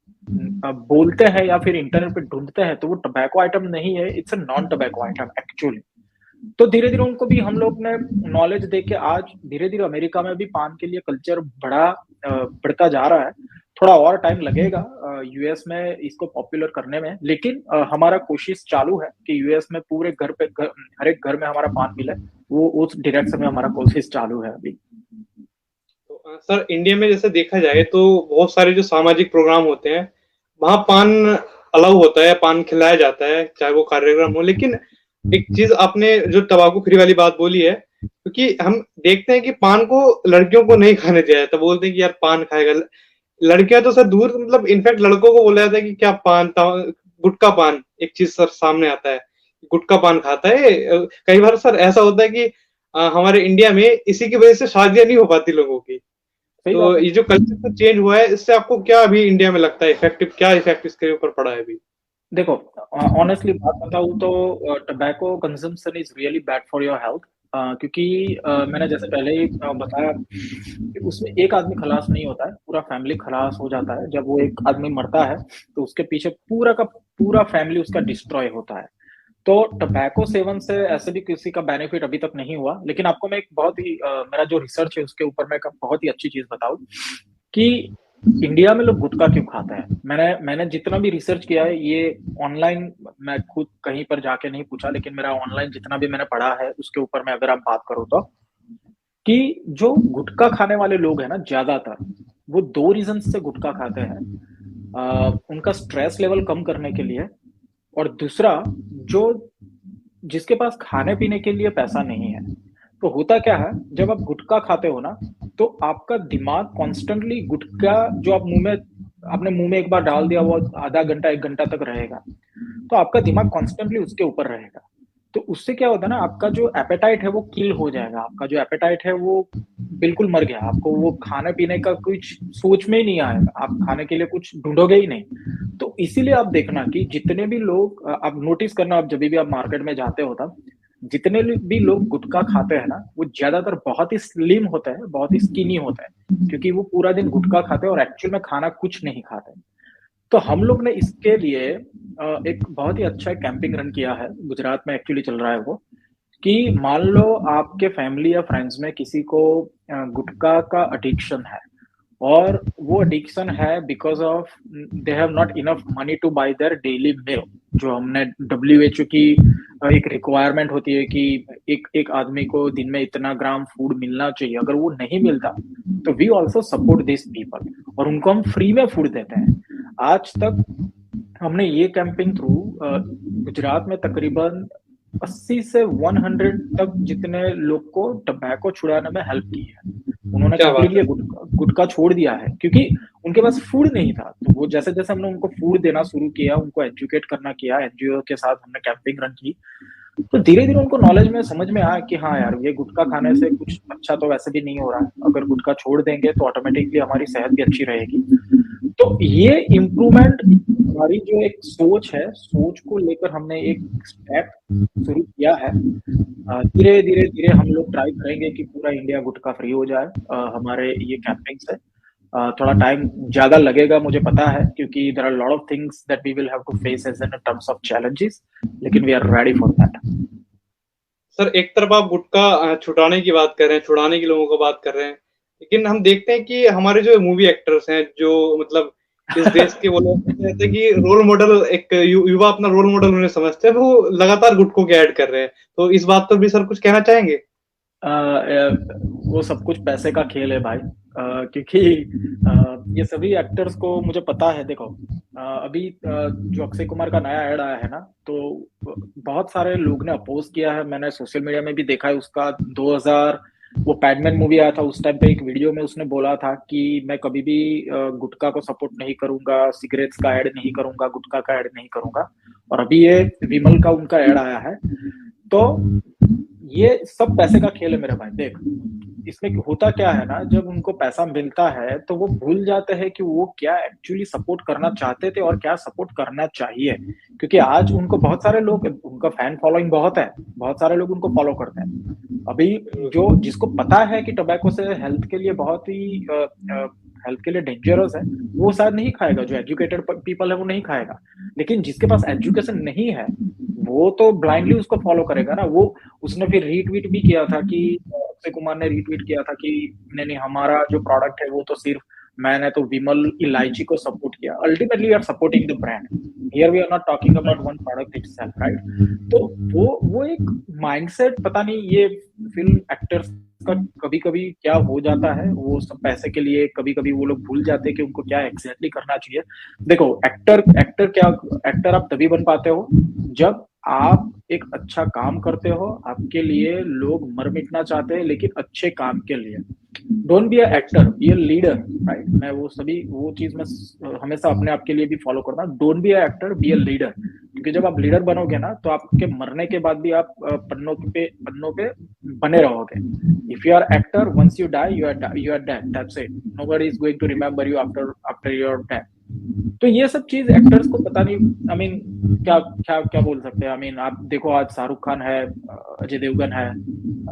बोलते हैं या फिर इंटरनेट पे ढूंढते हैं तो वो टबैको आइटम नहीं है, it's a non tobacco item actually. तो धीरे धीरे उनको भी हम लोग ने नॉलेज दे के आज धीरे धीरे अमेरिका में भी पान के लिए कल्चर बढ़ता जा रहा है। थोड़ा और टाइम लगेगा यूएस में इसको पॉपुलर करने में, लेकिन हमारा कोशिश चालू है कि यूएस में पूरे हर एक घर में हमारा पान मिले, वो उस डायरेक्शन में हमारा कोशिश चालू है अभी। तो सर, इंडिया में जैसे देखा जाए तो बहुत सारे जो सामाजिक प्रोग्राम होते हैं वहां पान अलाउ होता है, पान खिलाया जाता है, चाहे वो कार्यक्रम हो। लेकिन एक चीज आपने जो तंबाकू फ्री वाली बात बोली है, क्योंकि हम देखते हैं कि पान को लड़कियों को नहीं खाने दिया जाता, बोलते हैं कि यार पान खाएगा लड़कियां तो सर दूर, मतलब इनफैक्ट लड़कों को बोला जाता है कि क्या पान गुटखा पान एक चीज सर सामने आता है, गुटखा पान खाता है। कई बार सर ऐसा होता है कि हमारे इंडिया में इसी की वजह से शादियां नहीं हो पाती लोगों की। सही तो बात है। ये जो कल्चर चेंज हुआ है, इससे आपको क्या अभी इंडिया में लगता है इफेक्टिव, क्या इफेक्ट इसके ऊपर पड़ा है अभी? देखो, ऑनेस्टली बात बताऊं तो tobacco consumption is really bad for your health, क्योंकि मैंने जैसे पहले ही बताया कि उसमें एक आदमी खलास नहीं होता है, पूरा फैमिली खलास हो जाता है। जब वो एक आदमी मरता है तो उसके पीछे पूरा का पूरा फैमिली उसका डिस्ट्रॉय होता है। तो टबैको सेवन से ऐसे भी किसी का बेनिफिट अभी तक नहीं हुआ, लेकिन आपको मैं एक बहुत ही मेरा जो रिसर्च है उसके ऊपर मैं एक बहुत ही अच्छी चीज बताऊं कि इंडिया में लोग गुटखा क्यों खाते हैं। मैंने जितना भी रिसर्च किया है ये ऑनलाइन, मैं खुद कहीं पर जाके नहीं पूछा, लेकिन मेरा ऑनलाइन जितना भी मैंने पढ़ा है उसके ऊपर मैं अगर आप बात करूं तो, कि जो गुटखा खाने वाले लोग हैं ना ज्यादातर, वो दो रीजन से गुटखा खाते हैं। उनका स्ट्रेस लेवल कम करने के लिए, और दूसरा जो जिसके पास खाने पीने के लिए पैसा नहीं है। तो होता क्या है, जब आप गुटखा खाते हो ना तो आपका दिमाग कॉन्स्टेंटली गुटखा जो आप आपने मुंह में एक बार डाल दिया वो आधा घंटा 1 घंटा तक रहेगा, तो आपका दिमाग कॉन्स्टेंटली उसके ऊपर रहेगा। तो उससे क्या होता है ना, आपका जो एपेटाइट है वो किल हो जाएगा, आपका जो एपेटाइट है वो बिल्कुल मर गया, आपको वो खाने पीने का कुछ सोच में ही नहीं आएगा, आप खाने के लिए कुछ ढूंढोगे ही नहीं। तो इसीलिए आप देखना कि जितने भी लोग आप नोटिस करना, आप जब भी आप मार्केट में जाते हो तब जितने भी लोग गुटखा खाते हैं ना वो ज्यादातर बहुत ही स्लिम होते हैं, बहुत ही स्किनी होते हैं, क्योंकि वो पूरा दिन गुटखा खाते हैं और एक्चुअल में खाना कुछ नहीं खाते। तो हम लोग ने इसके लिए एक बहुत ही अच्छा कैंपिंग रन किया है, गुजरात में एक्चुअली चल रहा है वो, कि मान लो आपके फैमिली या फ्रेंड्स में किसी को गुटखा का एडिक्शन है, और वो एडिक्शन है because of they have not enough money to buy their daily meal. जो हमने WHO की एक रिक्वायरमेंट होती है कि एक एक आदमी को दिन में इतना ग्राम फूड मिलना चाहिए, अगर वो नहीं मिलता तो we also support this people, और उनको हम फ्री में फूड देते हैं। आज तक हमने ये कैंपिंग थ्रू गुजरात में तकरीबन 80 से 100 तक जितने लोग को टबैको छुड़ाने में हेल्प की है। उन्होंने क्या बात कंप्लीटली है। गुटखा छोड़ दिया है, क्योंकि उनके पास फूड नहीं था। तो वो जैसे जैसे हमने उनको फूड देना शुरू किया, उनको एजुकेट करना किया, एनजीओ के साथ हमने कैंपिंग रन की, तो धीरे धीरे उनको नॉलेज में समझ में आया कि हाँ यार, ये गुटखा खाने से कुछ अच्छा तो वैसे भी नहीं हो रहा है, अगर गुटखा छोड़ देंगे तो ऑटोमेटिकली हमारी सेहत भी अच्छी रहेगी। तो ये इम्प्रूवमेंट हमारी जो एक सोच है, सोच को लेकर हमने एक स्टेप शुरू किया है। धीरे धीरे धीरे हम लोग ट्राई करेंगे कि पूरा इंडिया गुटखा फ्री हो जाए हमारे ये कैंपिंग से। थोड़ा टाइम ज्यादा लगेगा मुझे पता है, क्योंकि there are lot of things that we will have to face as in terms of challenges, लेकिन we are ready for that. Sir, एक तरफ आप गुटखा छुटाने की बात कर रहे हैं, छुड़ाने के लोगों को बात कर रहे हैं, लेकिन हम देखते हैं कि हमारे जो मूवी एक्टर्स हैं, जो मतलब इस देश के, वो लोग कहते हैं कि रोल मॉडल, एक युवा अपना रोल मॉडल उन्हें समझते हैं, वो लगातार गुटखों के ऐड कर रहे हैं। तो इस बात पर भी सर कुछ कहना चाहेंगे? वो सब कुछ पैसे का खेल है भाई, क्योंकि ये सभी एक्टर्स को मुझे पता है। देखो, अभी जो अक्षय कुमार का नया ऐड आया है ना, तो बहुत सारे लोग ने अपोज किया है, मैंने सोशल मीडिया में भी देखा है उसका। 2000 वो पैडमैन मूवी आया था उस टाइम पे एक वीडियो में उसने बोला था कि मैं कभी भी गुटखा को सपोर्ट नहीं करूंगा, सिगरेट्स का ऐड नहीं करूंगा, गुटखा का ऐड नहीं करूंगा। और अभी ये विमल का उनका ऐड आया है। तो ये सब पैसे का खेल है मेरे भाई। देख, इसमें होता क्या है ना, जब उनको पैसा मिलता है तो वो भूल जाते हैं कि वो क्या एक्चुअली सपोर्ट करना चाहते थे और क्या सपोर्ट करना चाहिए। क्योंकि आज उनको बहुत सारे लोग, उनका फैन फॉलोइंग बहुत है, बहुत सारे लोग उनको फॉलो करते हैं। अभी जो जिसको पता है कि टोबैको से हेल्थ के लिए बहुत ही हेल्थ के लिए डेंजरस है, वो शायद नहीं खाएगा। जो एजुकेटेड पीपल है वो नहीं खाएगा। लेकिन जिसके पास एजुकेशन नहीं है, वो तो ब्लाइंडली उसको फॉलो करेगा ना। वो उसने फिर रीट्वीट भी किया था कि अक्षय कुमार ने रीट्वीट किया था कि नहीं नहीं, हमारा जो प्रोडक्ट है वो तो सिर्फ, मैंने तो विमल इलायची को सपोर्ट किया। Ultimately we are supporting the brand, here we are not talking about one product itself, right? तो वो एक माइंडसेट, पता नहीं ये फिल्म एक्टर्स का कभी कभी क्या हो जाता है, वो सब पैसे के लिए कभी कभी वो लोग भूल जाते हैं कि उनको क्या एग्जैक्टली करना चाहिए। देखो, एक्टर एक्टर क्या, एक्टर आप तभी बन पाते हो जब आप एक अच्छा काम करते हो, आपके लिए लोग मर मिटना चाहते हैं लेकिन अच्छे काम के लिए। Don't be a actor, be a leader, right? मैं वो चीज मैं हमेशा अपने आप के लिए भी फॉलो करता हूँ। Don't be a actor, be a leader. क्योंकि जब आप लीडर बनोगे ना, तो आपके मरने के बाद भी आप पन्नों पे बने रहोगे। If you are actor, once you die, you are dead, that's it. Nobody is going to remember you after after your death. तो ये सब चीज एक्टर्स को पता नहीं, आई मीन क्या क्या क्या बोल सकते हैं। आई मीन आप देखो, आज शाहरुख खान है, अजय देवगन है,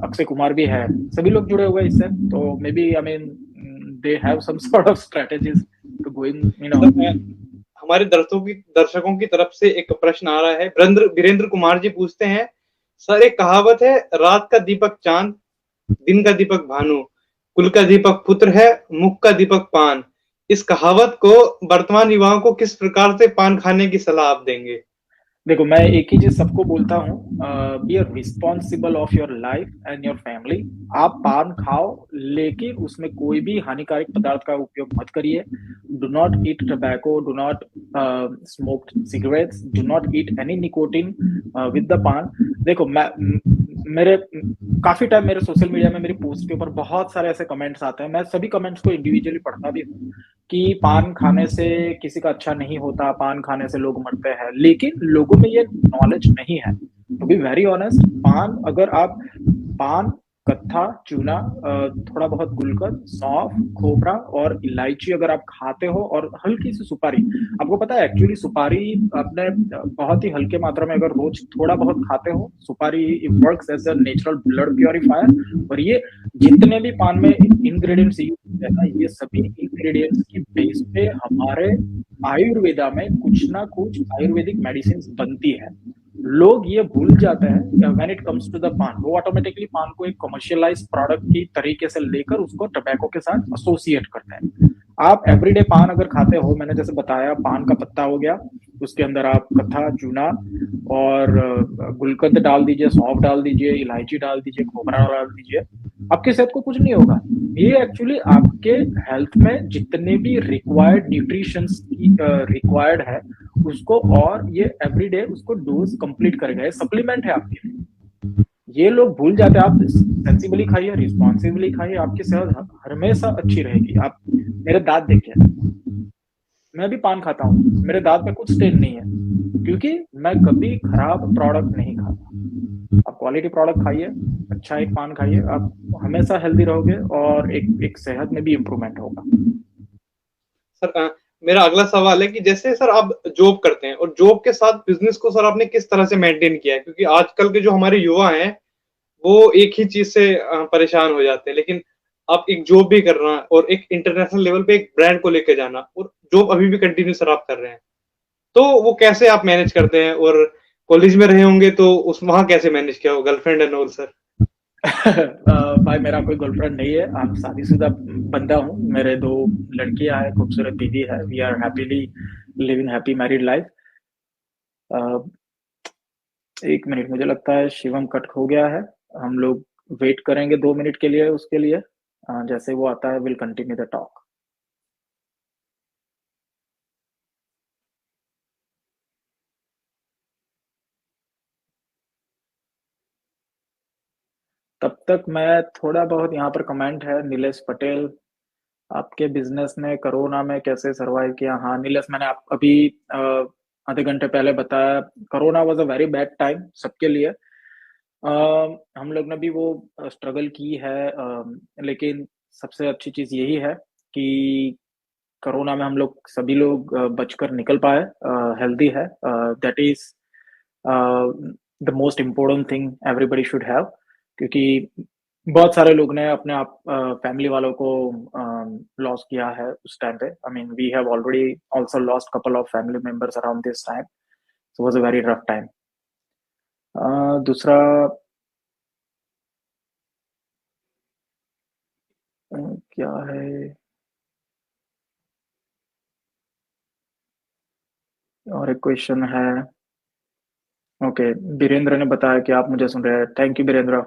अक्षय कुमार भी है, सभी लोग जुड़े हुए हैं इससे। तो maybe, I mean, they have some sort of strategies to going, हमारे दर्शकों की तरफ से एक प्रश्न आ रहा है। वीरेंद्र कुमार जी पूछते हैं, सर एक कहावत है, रात का दीपक चांद, दिन का दीपक भानु, कुल का दीपक पुत्र है, मुख का दीपक पान। इस कहावत को वर्तमान युवाओं को किस प्रकार से पान खाने की सलाह आप देंगे? देखो, मैं एक ही चीज सबको बोलता हूँ, be are responsible of your life and your family. आप पान खाओ, लेकिन उसमें कोई भी हानिकारक पदार्थ का उपयोग मत करिए। Do not eat tobacco, do not smoke cigarettes, do not eat any nicotine with the पान। देखो, मेरे काफी टाइम मेरे सोशल मीडिया में मेरी पोस्ट के ऊपर बहुत सारे ऐसे कमेंट्स आते हैं। मैं सभी कमेंट्स को इंडिविजुअली पढ़ता भी हूँ कि पान खाने से किसी का अच्छा नहीं होता, पान खाने से लोग मरते हैं, लेकिन लोगों में ये नॉलेज नहीं है। टू बी वेरी ऑनेस्ट, अगर आप पान, कत्था, चूना, थोड़ा बहुत गुलकंद, सौंफ, खोपरा और इलायची अगर आप खाते हो, और हल्की सी सुपारी, आपको पता है एक्चुअली सुपारी अपने बहुत ही हल्के मात्रा में अगर रोज थोड़ा बहुत खाते हो, supari works as a natural blood purifier. और ये जितने भी पान में इंग्रेडिएंट्स यूज होते हैं ना, ये सभी इंग्रेडिएंट्स की बेस पे हमारे आयुर्वेदा में कुछ ना कुछ आयुर्वेदिक मेडिसिन बनती है। लोग ये भूल जाते हैं when it comes to the paan. वो ऑटोमेटिकली पान को एक कमर्शियलाइज प्रोडक्ट की तरीके से लेकर उसको टबैको के साथ एसोसिएट करते हैं। आप एवरीडे पान अगर खाते हो, मैंने जैसे बताया, पान का पत्ता हो गया, उसके अंदर आप कत्था, चूना और गुलकंद डाल दीजिए, सौंफ डाल दीजिए, इलायची डाल दीजिए, खोपरा डाल दीजिए, आपकी सेहत को कुछ नहीं होगा। ये एक्चुअली आपके हेल्थ में जितने भी रिक्वायर्ड न्यूट्रिशंस की रिक्वायर्ड है उसको, और ये एवरीडे उसको डोज कंप्लीट करेगा। ये सप्लीमेंट है आपके लिए। ये लोग भूल जाते हैं। आप सेंसिबली खाइए, रिस्पॉन्सिबली खाइए, आपकी सेहत हमेशा अच्छी रहेगी। आप मेरे दांत देखिए, मैं भी पान खाता हूँ, मेरे दांत में कुछ स्टेन नहीं है, क्योंकि मैं कभी खराब प्रोडक्ट नहीं खाता। आप क्वालिटी प्रोडक्ट खाइए, अच्छा एक पान खाइए, आप हमेशा हेल्दी रहोगे और एक सेहत में भी इम्प्रूवमेंट होगा। सर मेरा अगला सवाल है कि जैसे सर आप जॉब करते हैं और जॉब के साथ बिजनेस को सर आपने किस तरह से मेंटेन किया है? क्योंकि आजकल के जो हमारे युवा हैं वो एक ही चीज से परेशान हो जाते हैं, लेकिन आप एक जॉब भी करना और एक इंटरनेशनल लेवल पे एक ब्रांड को लेके जाना, और जॉब अभी भी कंटिन्यू सर आप कर रहे हैं, तो वो कैसे आप मैनेज करते हैं? और कॉलेज में रहे होंगे तो उस वहां कैसे मैनेज किया हो, गर्लफ्रेंड एंड ऑल सर? भाई, मेरा कोई गर्लफ्रेंड नहीं है, आप शादीशुदा बंदा हूँ। मेरे 2 लड़कियां हैं, खूबसूरत बीवी है। We are happily living happy married life. एक मिनट, मुझे लगता है शिवम कट हो गया है। हम लोग वेट करेंगे 2 मिनट के लिए उसके लिए। जैसे वो आता है, विल कंटिन्यू द टॉक। तब तक मैं थोड़ा बहुत, यहाँ पर कमेंट है नीलेश पटेल, आपके बिजनेस ने कोरोना में कैसे सरवाइव किया? हाँ नीलेश, मैंने आप अभी आधे घंटे पहले बताया, corona was a very bad time सबके लिए। हम लोग ने भी वो स्ट्रगल की है, लेकिन सबसे अच्छी चीज़ यही है कि कोरोना में हम लोग सभी लोग बचकर निकल पाए, हेल्दी है। That is the most important thing everybody should have, क्योंकि बहुत सारे लोग ने अपने आप फैमिली वालों को लॉस किया है उस टाइम पे। I mean we have already also lost couple of family members around this time, so was a very rough time. दूसरा क्या है, और एक क्वेश्चन है। ओके, बीरेंद्र ने बताया कि आप मुझे सुन रहे हैं। Thank you Birendra.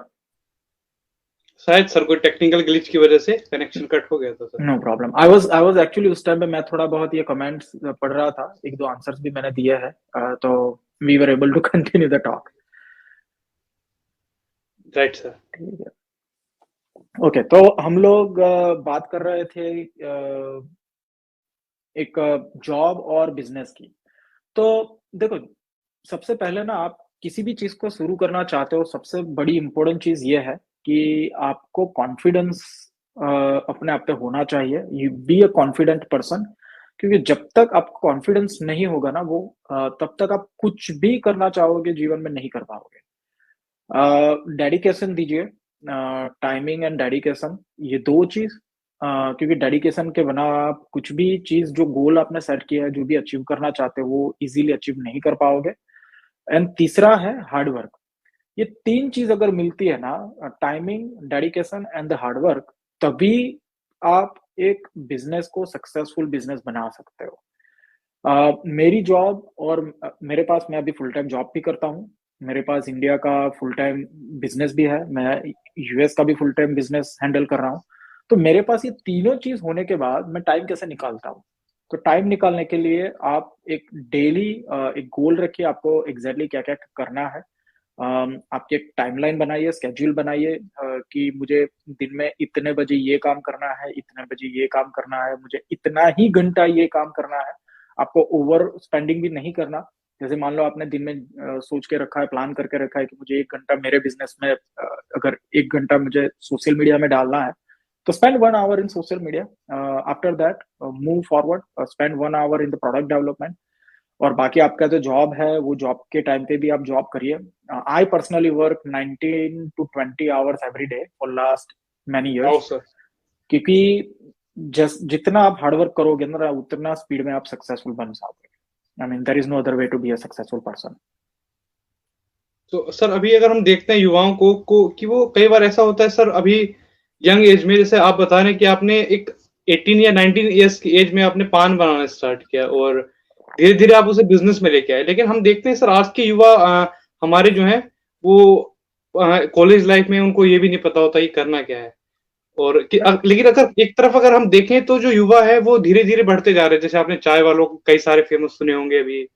शायद सर कोई टेक्निकल ग्लिच की वजह से कनेक्शन कट हो गया था sir. No problem. I was actually उस टाइम पे मैं थोड़ा बहुत ये कमेंट्स पढ़ रहा था, एक दो आंसर्स भी मैंने दिए हैं, तो we were able to continue the talk. Right sir. ठीक है। ओके, तो हम लोग बात कर रहे थे एक जॉब और बिजनेस की। तो देखो, सबसे पहले ना, आप किसी भी चीज को शुरू करना चाहते हो, सबसे बड़ी इंपॉर्टेंट चीज ये है कि आपको कॉन्फिडेंस अपने आप पे होना चाहिए। You be a confident person, क्योंकि जब तक आपको कॉन्फिडेंस नहीं होगा ना, वो तब तक आप कुछ भी करना चाहोगे जीवन में नहीं कर पाओगे। डेडिकेशन दीजिए, टाइमिंग एंड डेडिकेशन, ये दो चीज। क्योंकि डेडिकेशन के बिना आप कुछ भी चीज, जो गोल आपने सेट किया है, जो भी अचीव करना चाहते हो, वो इजीली अचीव नहीं कर पाओगे। एंड तीसरा है हार्ड वर्क। ये तीन चीज अगर मिलती है ना, timing, dedication and the hard work, तभी आप एक बिजनेस को सक्सेसफुल बिजनेस बना सकते हो। मेरी जॉब और मेरे पास, मैं अभी फुल टाइम जॉब भी करता हूँ, मेरे पास इंडिया का फुल टाइम बिजनेस भी है, मैं यूएस का भी फुल टाइम बिजनेस हैंडल कर रहा हूँ। तो मेरे पास ये तीनों चीज होने के बाद मैं टाइम कैसे निकालता हूँ? तो टाइम निकालने के लिए आप एक डेली एक गोल रखिए, आपको एग्जैक्टली क्या क्या करना है। आपकी एक टाइमलाइन बनाइए, स्केड्यूल बनाइए, कि मुझे दिन में इतने बजे ये काम करना है, इतने बजे ये काम करना है, मुझे इतना ही घंटा ये काम करना है। आपको ओवर स्पेंडिंग भी नहीं करना। जैसे मान लो आपने दिन में सोच के रखा है, प्लान करके रखा है कि मुझे 1 घंटा मेरे बिजनेस में, अगर 1 घंटा मुझे सोशल मीडिया में डालना है, तो spend 1 hour in social media. After that move forward, spend 1 hour in the product development. और बाकी आपका जो जॉब है, वो जॉब के टाइम पे भी आप जॉब करिए। I personally work 19 to 20 hours every day for last many आओ इयर्स, सर। क्योंकि जितना आप हार्डवर्क करोगे ना, उतना स्पीड में आप सक्सेसफुल बन जाओगे। I mean there is no other way to be a successful person. तो सर अभी अगर हम देखते हैं युवाओं को कि वो कई बार ऐसा होता है सर, अभी यंग एज में, जैसे आप बता रहे हैं कि आपने एक 18 या 19 ईयर्स की एज में आपने पान बनाना स्टार्ट किया और धीरे धीरे आप उसे बिजनेस में लेके आए। लेकिन हम देखते हैं सर आज के युवा हमारे जो हैं वो कॉलेज लाइफ में उनको ये भी नहीं पता होता कि करना क्या है। और लेकिन अगर एक तरफ अगर हम देखें तो जो युवा है वो धीरे धीरे बढ़ते जा रहे हैं। जैसे आपने चाय वालों को कई सारे फेमस सुने होंगे अभी,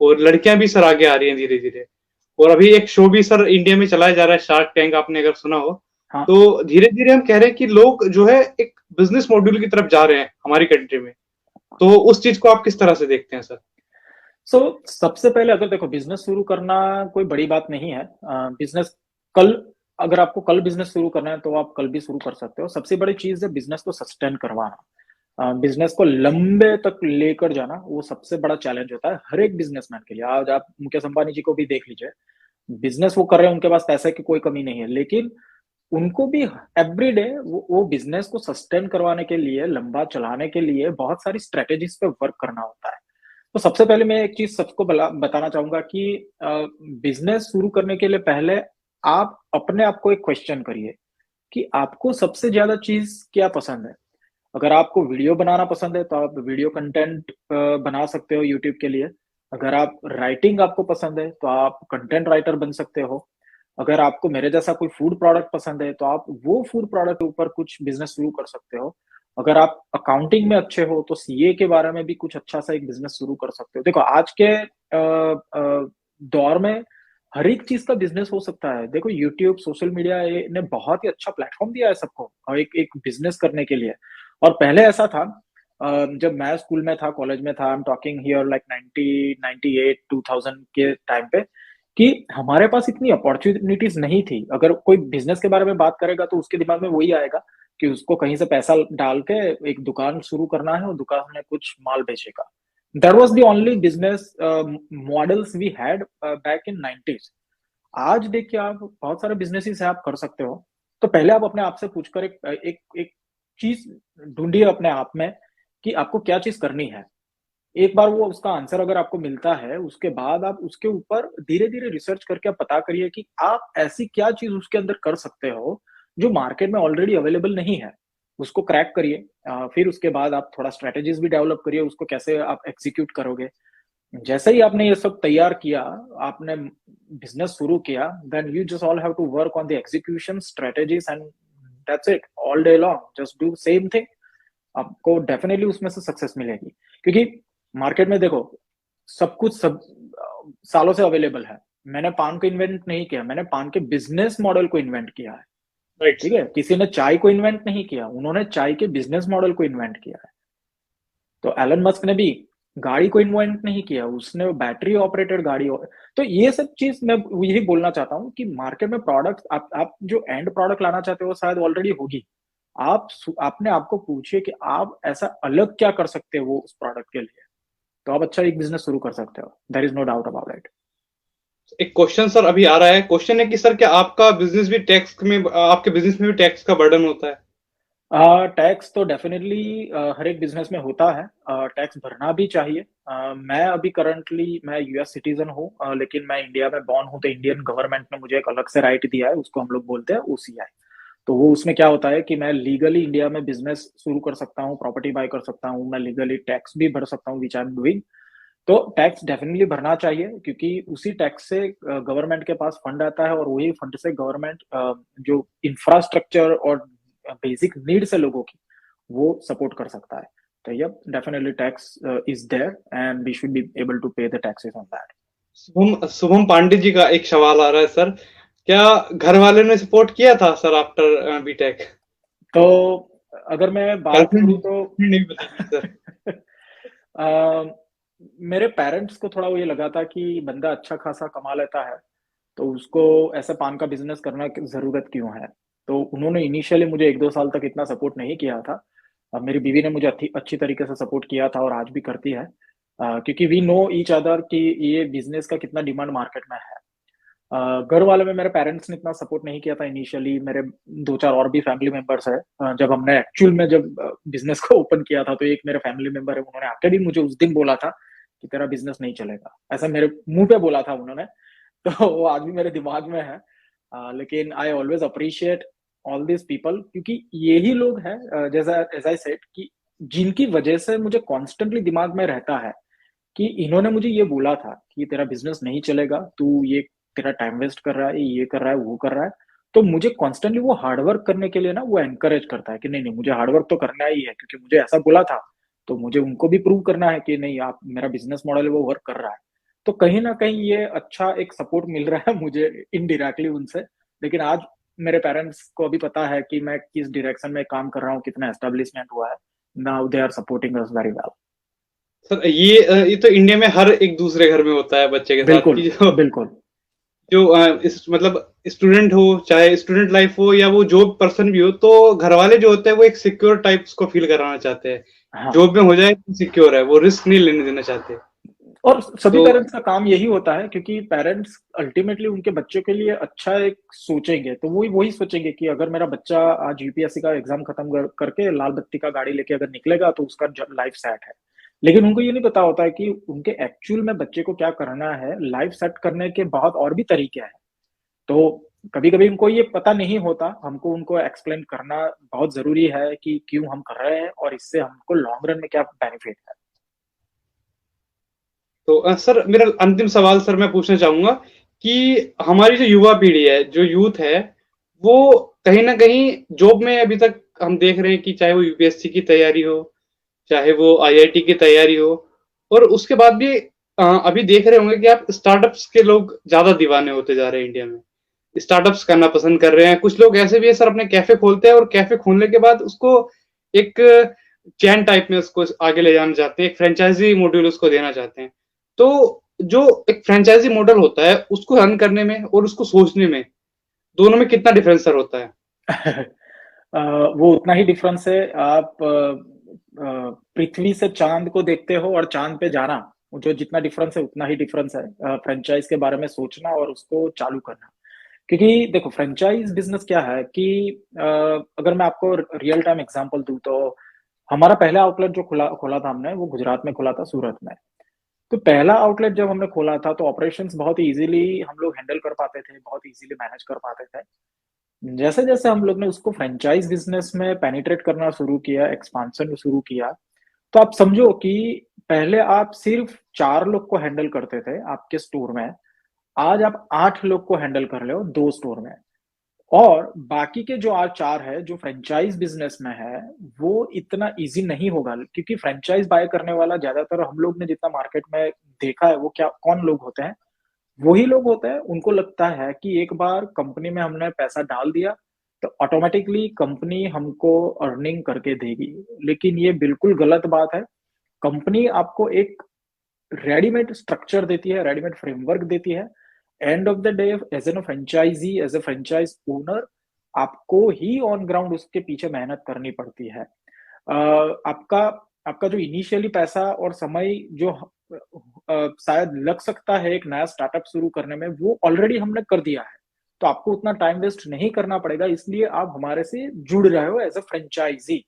और लड़कियां भी सर आगे आ रही हैं धीरे धीरे। और अभी एक शो भी सर इंडिया में चलाया जा रहा है, शार्क टैंक, आपने अगर सुना हो। हाँ। तो धीरे धीरे हम कह रहे हैं कि लोग जो है एक बिजनेस मॉड्यूल की तरफ जा रहे हैं हमारी कंट्री में। तो उस चीज को आप किस तरह से देखते हैं सर? सबसे पहले अगर देखो, बिजनेस शुरू करना कोई बड़ी बात नहीं है। बिजनेस कल, अगर आपको कल बिजनेस शुरू करना है तो आप कल भी शुरू कर सकते हो। सबसे बड़ी चीज है बिजनेस को सस्टेन करवाना, बिजनेस को लंबे तक लेकर जाना, वो सबसे बड़ा चैलेंज होता है हर एक बिजनेसमैन के लिए। आज आप मुकेश अंबानी जी को भी देख लीजिए, बिजनेस वो कर रहे हैं, उनके पास पैसे की कोई कमी नहीं है, लेकिन उनको भी एवरी डे वो बिजनेस को सस्टेन करवाने के लिए, लंबा चलाने के लिए बहुत सारी स्ट्रेटेजीज पे वर्क करना होता है। तो सबसे पहले मैं एक चीज सबको बताना चाहूंगा कि बिजनेस शुरू करने के लिए पहले आप अपने आप को एक क्वेश्चन करिए कि आपको सबसे ज्यादा चीज क्या पसंद है। अगर आपको वीडियो बनाना पसंद है तो आप वीडियो कंटेंट बना सकते हो यूट्यूब के लिए। अगर आप राइटिंग आपको पसंद है तो आप कंटेंट राइटर बन सकते हो। अगर आपको मेरे जैसा कोई फूड प्रोडक्ट पसंद है तो आप वो फूड प्रोडक्ट के ऊपर कुछ बिजनेस शुरू कर सकते हो। अगर आप अकाउंटिंग में अच्छे हो तो सीए के बारे में भी कुछ अच्छा सा एक बिजनेस शुरू कर सकते हो। देखो, आज के दौर में हर एक चीज का बिजनेस हो सकता है। देखो, यूट्यूब, सोशल मीडिया ने बहुत ही अच्छा प्लेटफॉर्म दिया है सबको, और एक बिजनेस करने के लिए। और पहले ऐसा था, जब मैं स्कूल में था, कॉलेज में था, I am talking here like 1998 2000 के टाइम पे, कि हमारे पास इतनी अपॉर्चुनिटीज नहीं थी। अगर कोई बिजनेस के बारे में बात करेगा तो उसके दिमाग में वही आएगा कि उसको कहीं से पैसा डाल के एक दुकान शुरू करना है और दुकान में कुछ माल बेचेगा। That was the only business models we had back in 90s। आज देखिए आप बहुत सारे बिजनेसेस है, आप कर सकते हो। तो पहले आप अपने आप से पूछकर एक चीज ढूंढिए अपने आप में कि आपको क्या चीज करनी है। एक बार वो उसका आंसर अगर आपको मिलता है, उसके बाद आप उसके ऊपर धीरे धीरे रिसर्च करके आप पता करिए कि आप ऐसी क्या चीज उसके अंदर कर सकते हो जो मार्केट में ऑलरेडी अवेलेबल नहीं है। उसको क्रैक करिए। फिर उसके बाद आप थोड़ा स्ट्रेटेजीज भी डेवलप करिए, उसको कैसे आप एग्जीक्यूट करोगे। जैसे ही आपने ये सब तैयार किया, आपने बिजनेस शुरू किया, then you just all have to work on the execution strategies and that's it, all day long just do same thing. आपको डेफिनेटली उसमें से सक्सेस मिलेगी। क्योंकि मार्केट में देखो, सब कुछ सब सालों से अवेलेबल है। मैंने पान को इन्वेंट नहीं किया, मैंने पान के बिजनेस मॉडल को इन्वेंट किया है। राइट। ठीक है, किसी ने चाय को इन्वेंट नहीं किया, उन्होंने चाय के बिजनेस मॉडल को इन्वेंट किया है। तो एलन मस्क ने भी गाड़ी को इन्वेंट नहीं किया, उसने बैटरी ऑपरेटेड गाड़ी तो ये सब चीज मैं यही बोलना चाहता हूँ कि मार्केट में प्रोडक्ट आप जो एंड प्रोडक्ट लाना चाहते हो शायद ऑलरेडी होगी। आप अपने आपको पूछिए कि आप ऐसा अलग क्या कर सकते हो उस प्रोडक्ट के लिए, तो आप अच्छा एक बिजनेस शुरू कर सकते हो। There is no doubt about it. एक क्वेश्चन सर अभी आ रहा है, क्वेश्चन है कि सर क्या आपका बिजनेस भी टैक्स में, आपके बिजनेस में भी टैक्स का बर्डन होता है? टैक्स तो डेफिनेटली हर एक बिजनेस में होता है। टैक्स भरना भी चाहिए। मैं अभी करंटली मैं यूएस सिटीजन हूँ, लेकिन मैं इंडिया में बॉर्न हूँ, तो इंडियन गवर्नमेंट ने मुझे एक अलग से राइट दिया है, उसको हम लोग बोलते हैं ओसीआई। तो वो उसमें क्या होता है कि मैं लीगली इंडिया में बिजनेस शुरू कर सकता हूँ, प्रॉपर्टी बाय कर सकता हूँ, मैं लीगली टैक्स भी भर सकता हूँ, विच आई एम डूइंग। तो टैक्स डेफिनेटली भरना चाहिए, क्योंकि उसी टैक्स से गवर्नमेंट के पास फंड आता है, और वही फंड से गवर्नमेंट जो इंफ्रास्ट्रक्चर और बेसिक नीड्स है लोगों की, वो सपोर्ट कर सकता है। तो yup, definitely tax is there and we should be able to pay the taxes on that. Shubham Shubham Pandey ji का एक सवाल आ रहा है सर, क्या घर वाले ने सपोर्ट किया था सर आफ्टर बीटेक? तो अगर मैं बात गर्लफ्रेंड करूँ तो नहीं बताइए सर। अ, मेरे पेरेंट्स को थोड़ा वो ये लगा था कि बंदा अच्छा खासा कमा लेता है, तो उसको ऐसा पान का बिजनेस करना की जरूरत क्यों है। तो उन्होंने इनिशियली मुझे 1-2 साल तक इतना सपोर्ट नहीं किया था। अब मेरी बीवी ने मुझे अच्छी तरीके से सपोर्ट किया था और आज भी करती है, क्योंकि वी नो ईच अदर कि ये बिजनेस का कितना डिमांड मार्केट में है। घर वाले में मेरे पेरेंट्स ने इतना सपोर्ट नहीं किया था इनिशियली। मेरे 2-4 और भी फैमिली मेंबर्स है। जब हमने एक्चुअल में जब बिजनेस को ओपन किया था, तो एक मेरे फैमिली मेंबर है, उन्होंने आके भी मुझे उस दिन बोला था कि तेरा बिजनेस नहीं चलेगा, ऐसा मेरे मुंह पे बोला था उन्होंने। तो वो आज भी मेरे दिमाग में है। लेकिन I always appreciate all this people, क्योंकि यही लोग हैं, जैसा एज आई सेड, कि जिनकी वजह से मुझे कॉन्स्टेंटली दिमाग में रहता है कि इन्होंने मुझे ये बोला था कि तेरा बिजनेस नहीं चलेगा, तू ये तेरा टाइम वेस्ट कर रहा है, ये कर रहा है, वो कर रहा है। तो मुझे कॉन्स्टेंटली वो हार्डवर्क करने के लिए ना वो एनकरेज करता है कि नहीं नहीं, मुझे हार्डवर्क तो करना ही है, क्योंकि मुझे ऐसा बोला था। तो मुझे उनको भी प्रूव करना है कि नहीं, आप मेरा बिजनेस मॉडल है वो वर्क कर रहा है। तो कहीं ना कहीं ये अच्छा एक सपोर्ट मिल रहा है मुझे इनडायरेक्टली उनसे। लेकिन आज मेरे पेरेंट्स को अभी पता है कि मैं किस डायरेक्शन में काम कर रहा हूँ, कितना एस्टेब्लिशमेंट हुआ है। Now they are supporting us very well. Sir ये तो इंडिया में हर एक दूसरे घर में होता है बच्चे के साथ बिल्कुल कि जो बिल्कुल। जो इस मतलब स्टूडेंट हो, चाहे स्टूडेंट लाइफ हो या वो जॉब पर्सन भी हो, तो घर वाले जो होते हैं वो एक सिक्योर टाइप्स को फील कराना चाहते हैं। हाँ, जॉब में हो जाए तो सिक्योर है, वो रिस्क नहीं लेने देना चाहते। और सभी तो पेरेंट्स का काम यही होता है, क्योंकि पेरेंट्स अल्टीमेटली उनके बच्चों के लिए अच्छा एक सोचेंगे। तो वही वही सोचेंगे कि अगर मेरा बच्चा आज यूपीएससी का एग्जाम खत्म करके लाल बत्ती का गाड़ी लेके अगर निकलेगा तो उसका लाइफ सेट है। लेकिन उनको ये नहीं पता होता है कि उनके एक्चुअल में बच्चे को क्या करना है। लाइफ सेट करने के बहुत और भी तरीके हैं। तो कभी कभी उनको ये पता नहीं होता, हमको उनको एक्सप्लेन करना बहुत जरूरी है कि क्यों हम कर रहे हैं और इससे हमको लॉन्ग रन में क्या बेनिफिट है। तो सर मेरा अंतिम सवाल सर मैं पूछना चाहूंगा कि हमारी जो युवा पीढ़ी है, जो यूथ है, वो कहीं ना कहीं जॉब में अभी तक हम देख रहे हैं कि चाहे वो यूपीएससी की तैयारी हो, चाहे वो आईआईटी की तैयारी हो, और उसके बाद भी अभी देख रहे होंगे कि आप स्टार्टअप्स के लोग ज्यादा दीवाने होते जा रहे हैं इंडिया में। स्टार्टअप्स करना पसंद कर रहे हैं। कुछ लोग ऐसे भी है सर, अपने कैफे खोलते हैं और कैफे खोलने के बाद उसको एक चैन टाइप में उसको आगे ले जाना चाहते हैं, एक फ्रेंचाइजी मॉड्यूल उसको देना चाहते हैं। तो जो एक फ्रेंचाइजी मॉडल होता है उसको रन करने में और उसको सोचने में, दोनों में कितना डिफरेंस सर होता है? वो उतना ही डिफरेंस है। आप पृथ्वी से चांद को देखते हो और चांद पे जाना, जो जितना डिफरेंस है उतना ही डिफरेंस है फ्रेंचाइज के बारे में सोचना और उसको चालू करना। क्योंकि देखो फ्रेंचाइज बिजनेस क्या है कि अगर मैं आपको रियल टाइम एग्जांपल दूं तो हमारा पहला आउटलेट जो खुला खोला था हमने, वो गुजरात में खुला था, सूरत में। तो पहला आउटलेट जब हमने खोला था तो ऑपरेशंस बहुत इजीली हम लोग हैंडल कर पाते थे, बहुत इजीली मैनेज कर पाते थे। जैसे जैसे हम लोग ने उसको फ्रेंचाइज बिजनेस में पेनिट्रेट करना शुरू किया, एक्सपांशन शुरू किया, तो आप समझो कि पहले आप सिर्फ 4 लोग को हैंडल करते थे आपके स्टोर में, आज आप 8 लोग को हैंडल कर रहे हो 2 स्टोर में। और बाकी के जो आज 4 है जो फ्रेंचाइज बिजनेस में है, वो इतना इजी नहीं होगा, क्योंकि फ्रेंचाइज बाय करने वाला ज्यादातर हम लोग ने जितना मार्केट में देखा है वो क्या कौन लोग होते हैं, वही लोग होते हैं। उनको लगता है कि एक बार कंपनी में हमने पैसा डाल दिया तो ऑटोमेटिकली कंपनी हमको अर्निंग करके देगी, लेकिन ये बिल्कुल गलत बात है। कंपनी आपको एक रेडीमेड स्ट्रक्चर देती है, रेडीमेड फ्रेमवर्क देती है। End of the day as an franchisee, as a franchise owner, आपको ही ऑन ग्राउंड उसके पीछे मेहनत करनी पड़ती है। आपका आपका जो इनिशियली पैसा और समय जो शायद लग सकता है एक नया स्टार्टअप शुरू करने में, वो ऑलरेडी हमने कर दिया है। तो आपको उतना टाइम वेस्ट नहीं करना पड़ेगा, इसलिए आप हमारे से जुड़ रहे हो एज अ फ्रेंचाइजी।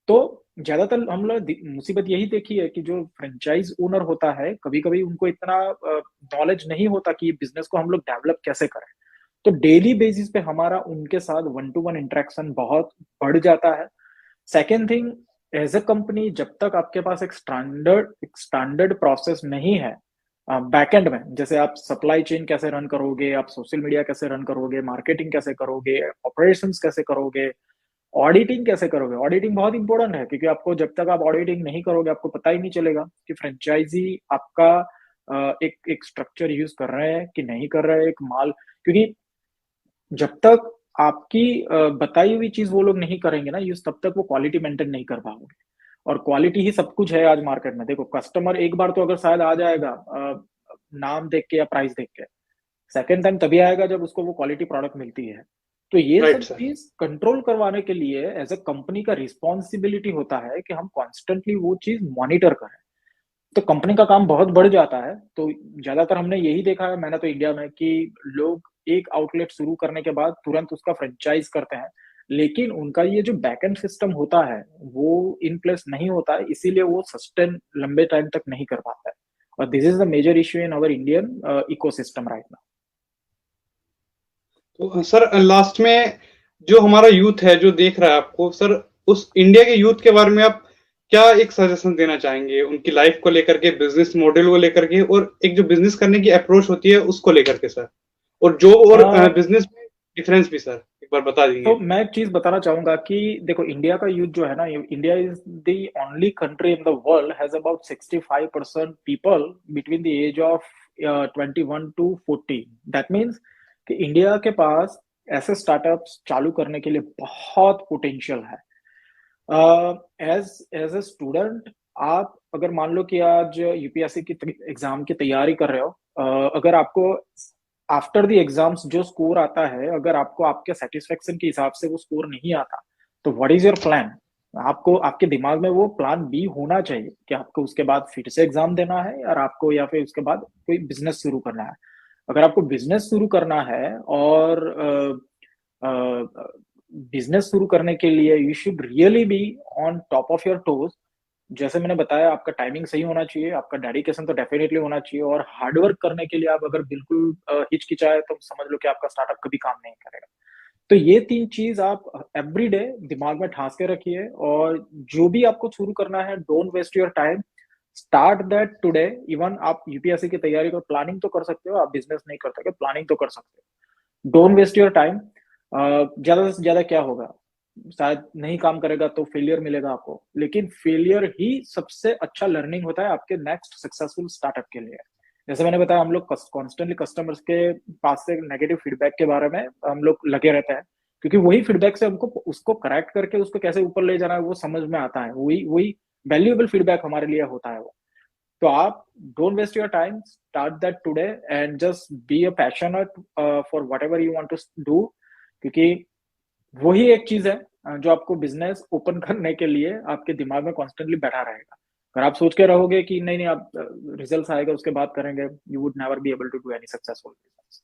तो ज्यादातर हम लोग मुसीबत यही देखी है कि जो फ्रेंचाइज ओनर होता है, कभी कभी उनको इतना नॉलेज नहीं होता कि बिजनेस को हम लोग डेवलप कैसे करें। तो डेली बेसिस पे हमारा उनके साथ 1-to-1 इंटरेक्शन बहुत बढ़ जाता है। Second thing, as a company जब तक आपके पास एक स्टैंडर्ड प्रोसेस नहीं है बैकएंड में, जैसे आप सप्लाई चेन कैसे रन करोगे, आप सोशल मीडिया कैसे रन करोगे, मार्केटिंग कैसे करोगे, ऑपरेशंस कैसे करोगे, ऑडिटिंग कैसे करोगे। ऑडिटिंग बहुत इंपॉर्टेंट है, क्योंकि आपको जब तक आप ऑडिटिंग नहीं करोगे आपको पता ही नहीं चलेगा कि फ्रेंचाइजी आपका एक एक स्ट्रक्चर यूज कर रहे हैं कि नहीं कर रहे हैं, एक माल। क्योंकि जब तक आपकी बताई हुई चीज वो लोग नहीं करेंगे ना यूज, तब तक वो क्वालिटी मेंटेन नहीं कर पाओगे। और क्वालिटी ही सब कुछ है आज मार्केट में। देखो कस्टमर एक बार तो अगर शायद आ जाएगा नाम देख के या प्राइस देख के, सेकेंड टाइम तभी आएगा जब उसको वो क्वालिटी प्रोडक्ट मिलती है। तो ये राइट सब सर। चीज कंट्रोल करवाने के लिए एज अ कंपनी का रिस्पॉन्सिबिलिटी होता है कि हम कॉन्स्टेंटली वो चीज मॉनिटर करें। तो कंपनी का काम बहुत बढ़ जाता है। तो ज्यादातर हमने यही देखा है, मैंने तो इंडिया में, कि लोग एक आउटलेट शुरू करने के बाद तुरंत उसका फ्रेंचाइज करते हैं, लेकिन उनका ये जो बैकएंड सिस्टम होता है वो इन प्लेस नहीं होता है, इसीलिए वो सस्टेन लंबे टाइम तक नहीं कर पाता है। और this is the major issue in our Indian ecosystem right now. तो सर लास्ट में जो हमारा यूथ है जो देख रहा है आपको सर, उस इंडिया के यूथ के बारे में आप क्या एक सजेशन देना चाहेंगे उनकी लाइफ को लेकर के, बिजनेस मॉडल को लेकर के, और एक जो बिजनेस करने की अप्रोच होती है उसको लेकर के सर, और जॉब और बिजनेस में डिफरेंस भी सर एक बार बता तो देंगे? मैं एक चीज बताना चाहूंगा कि देखो इंडिया का यूथ जो है ना, India is the only country in the world has about 65% people between the age of 21 to 40। That means कि इंडिया के पास ऐसे स्टार्टअप्स चालू करने के लिए बहुत पोटेंशियल है। एज एज ए स्टूडेंट, आप अगर मान लो कि आज यूपीएससी की एग्जाम की तैयारी कर रहे हो, अगर आपको आफ्टर द एग्जाम्स जो स्कोर आता है, अगर आपको आपके सेटिस्फेक्शन के हिसाब से वो स्कोर नहीं आता, तो व्हाट इज योर प्लान? आपको आपके दिमाग में वो प्लान बी होना चाहिए कि आपको उसके बाद फिर से एग्जाम देना है, और आपको या फिर उसके बाद कोई बिजनेस शुरू करना है। अगर आपको बिजनेस शुरू करना है और बिजनेस शुरू करने के लिए you should really be on top of your toes. जैसे मैंने बताया, आपका टाइमिंग सही होना चाहिए, आपका डेडिकेशन तो डेफिनेटली होना चाहिए, और हार्डवर्क करने के लिए आप अगर बिल्कुल हिचकिचाए तो समझ लो कि आपका स्टार्टअप कभी काम नहीं करेगा। तो ये 3 चीज आप एवरी डे दिमाग में ठास के रखिए, और जो भी आपको शुरू करना है, don't waste your time, start that today. Even आप यूपीएससी की तैयारी को प्लानिंग तो कर सकते हो, आप बिजनेस नहीं कर सकते, प्लानिंग तो कर सकते हो। Don't waste your time. ज्यादा से ज्यादा क्या होगा, शायद नहीं काम करेगा तो फेलियर मिलेगा आपको, लेकिन फेलियर ही सबसे अच्छा लर्निंग होता है आपके नेक्स्ट सक्सेसफुल स्टार्टअप के लिए। जैसे मैंने बताया, हम लोग कॉन्स्टेंटली कस्टमर्स के पास से नेगेटिव फीडबैक के बारे में हम लोग लगे रहते हैं, क्योंकि वही फीडबैक से हमको उसको करेक्ट करके उसको कैसे ऊपर ले जाना है वो समझ में आता है। वही वही वैल्यूएबल फीडबैक हमारे लिए होता है वो। तो आप don't waste your time, start that today and just be a passionate for whatever you want to do, क्योंकि वही एक चीज है जो आपको बिजनेस ओपन करने के लिए आपके दिमाग में कॉन्स्टेंटली बैठा रहेगा। अगर आप सोच के रहोगे कि नहीं नहीं आप रिजल्ट्स आएगा उसके बाद करेंगे, you would never be able to do any successful business.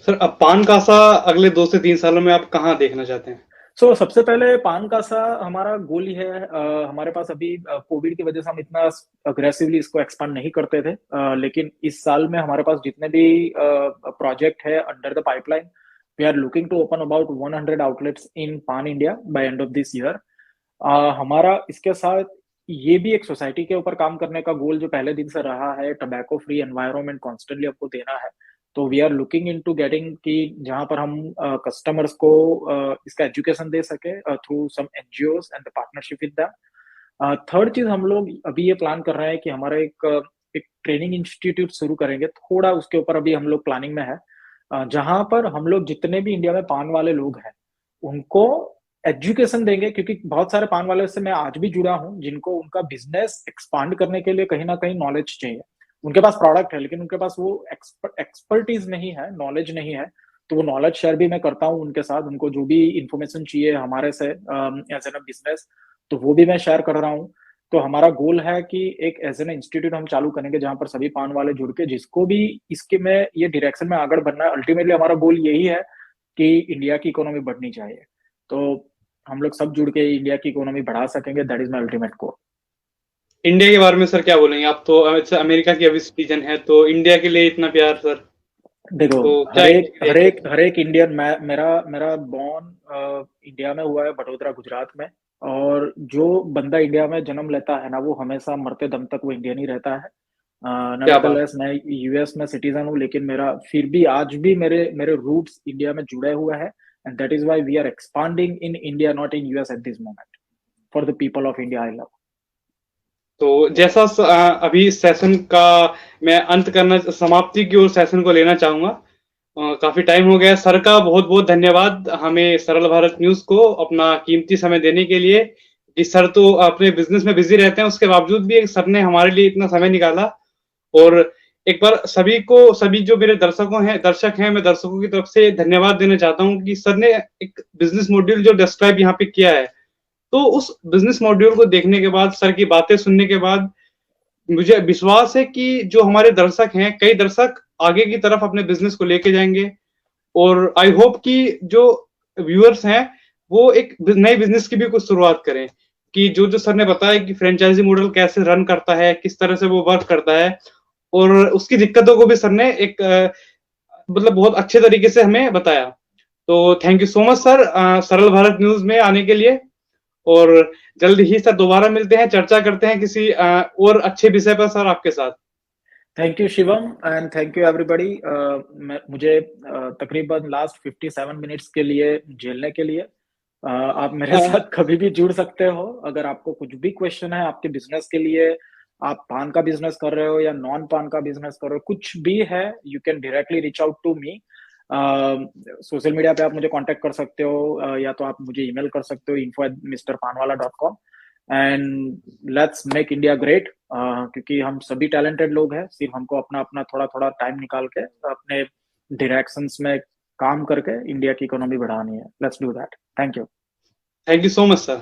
Sir, अब पान कासा अगले 2 से 3 सालों में आप कहाँ देखना चाहते हैं? सबसे पहले पान कासा हमारा गोल ही है। हमारे पास अभी कोविड की वजह से हम इतना अग्रेसिवली इसको एक्सपांड नहीं करते थे, लेकिन इस साल में हमारे पास जितने भी प्रोजेक्ट है under the pipeline, we are looking to open about 100 outlets in pan India by end of this year. हमारा इसके साथ ये भी एक सोसाइटी के ऊपर काम करने का गोल जो पहले दिन से रहा है, टबैको फ्री एनवायरनमेंट कॉन्स्टेंटली आपको देना है। तो we are looking into getting कि जहां पर हम कस्टमर्स को इसका एजुकेशन दे सके through some NGOs and the partnership with them. Third चीज हम लोग अभी ये प्लान कर रहे हैं कि हमारा एक ट्रेनिंग इंस्टीट्यूट शुरू करेंगे, थोड़ा उसके ऊपर अभी हम लोग प्लानिंग में है, जहां पर हम लोग जितने भी इंडिया में पान वाले लोग हैं उनको एजुकेशन देंगे, क्योंकि बहुत सारे पान वाले से मैं आज भी जुड़ा हूं जिनको उनका बिजनेस एक्सपांड करने के लिए कहीं ना कहीं नॉलेज चाहिए। उनके पास प्रोडक्ट है लेकिन उनके पास वो एक्सपर्टीज नहीं है, नॉलेज नहीं है। तो वो नॉलेज शेयर भी मैं करता हूँ उनके साथ, उनको जो भी इंफॉर्मेशन चाहिए हमारे से एज एन बिजनेस, तो वो भी मैं शेयर कर रहा हूँ। तो हमारा गोल है कि एक एज एन इंस्टीट्यूट हम चालू करेंगे जहां पर सभी पान वाले जुड़ के, जिसको भी इसके में ये डायरेक्शन में आगे बढ़ना है, अल्टीमेटली हमारा गोल यही है कि इंडिया की इकोनॉमी बढ़नी चाहिए। तो हम लोग सब जुड़ के इंडिया की इकोनॉमी बढ़ा सकेंगे, that is my ultimate goal. India के बारे में सर क्या बोलेंगे? आप तो अच्छा, अमेरिका की अभी सिटीजन है, तो इंडिया के लिए इतना प्यार सर, देखो, तो क्या हर एक कहेंगे? हर एक हर एक इंडियन, मेरा मेरा बॉर्न इंडिया में हुआ है, बड़ोदरा गुजरात में। और जो बंदा इंडिया में जन्म लेता है ना, वो हमेशा मरते दम तक वो इंडियन ही रहता है। क्या बात! नेवरदलेस मैं यूएस में सिटीजन हूँ, लेकिन मेरा फिर भी आज भी मेरे मेरे रूट्स इंडिया में जुड़े हुए हैं। And that is why we are expanding in India, not in US at this moment, for the people of India I love. तो जैसा अभी सेशन का मैं अंत करना, समाप्ति की ओर सेशन को लेना चाहूंगा। काफी टाइम हो गया। सर का बहुत बहुत धन्यवाद हमें सरल भारत न्यूज को अपना कीमती समय देने के लिए। कि सर तो अपने बिजनेस में बिजी रहते हैं, उसके बावजूद भी सर ने हमारे लिए इतना समय निकाला। और एक बार सभी को, सभी जो मेरे दर्शक हैं, मैं दर्शकों की तरफ से धन्यवाद देना चाहता हूं कि सर ने एक बिजनेस मॉड्यूल जो डिस्क्राइब यहाँ पे किया है, तो उस बिजनेस मॉड्यूल को देखने के बाद, सर की बातें सुनने के बाद मुझे विश्वास है कि जो हमारे दर्शक हैं, कई दर्शक आगे की तरफ अपने बिजनेस को लेके जाएंगे। और आई होप कि जो व्यूअर्स हैं वो एक नए बिजनेस की भी कुछ शुरुआत करें। कि जो जो सर ने बताया कि फ्रेंचाइजी मॉडल कैसे रन करता है, किस तरह से वो वर्क करता है, और उसकी दिक्कतों को भी सर ने एक मतलब बहुत अच्छे तरीके से हमें बताया। तो thank you so much sir, सरल भारत न्यूज में आने के लिए। और जल्द ही सर दोबारा मिलते हैं, चर्चा करते हैं किसी और अच्छे विषय पर सर आपके साथ। Thank you Shivam and thank you everybody. मुझे तकरीबन लास्ट 57 मिनट्स के लिए झेलने के लिए। आप मेरे साथ कभी भी जुड़ सकते हो। अगर आपको कुछ भी क्वेश्चन है आपके बिजनेस के लिए, आप पान का बिजनेस कर रहे हो या नॉन पान का बिजनेस कर रहे हो, कुछ भी है, you can directly reach out to me. Social media पे आप मुझे कांटेक्ट कर सकते हो, या तो आप मुझे ईमेल कर सकते हो info@mrpanwala.com। And let's make India great, क्योंकि हम सभी टैलेंटेड लोग हैं, सिर्फ हमको अपना अपना थोड़ा थोड़ा टाइम निकाल के अपने डायरेक्शंस में काम करके इंडिया की इकोनॉमी बढ़ानी है। Let's do that. Thank you. Thank you so much sir.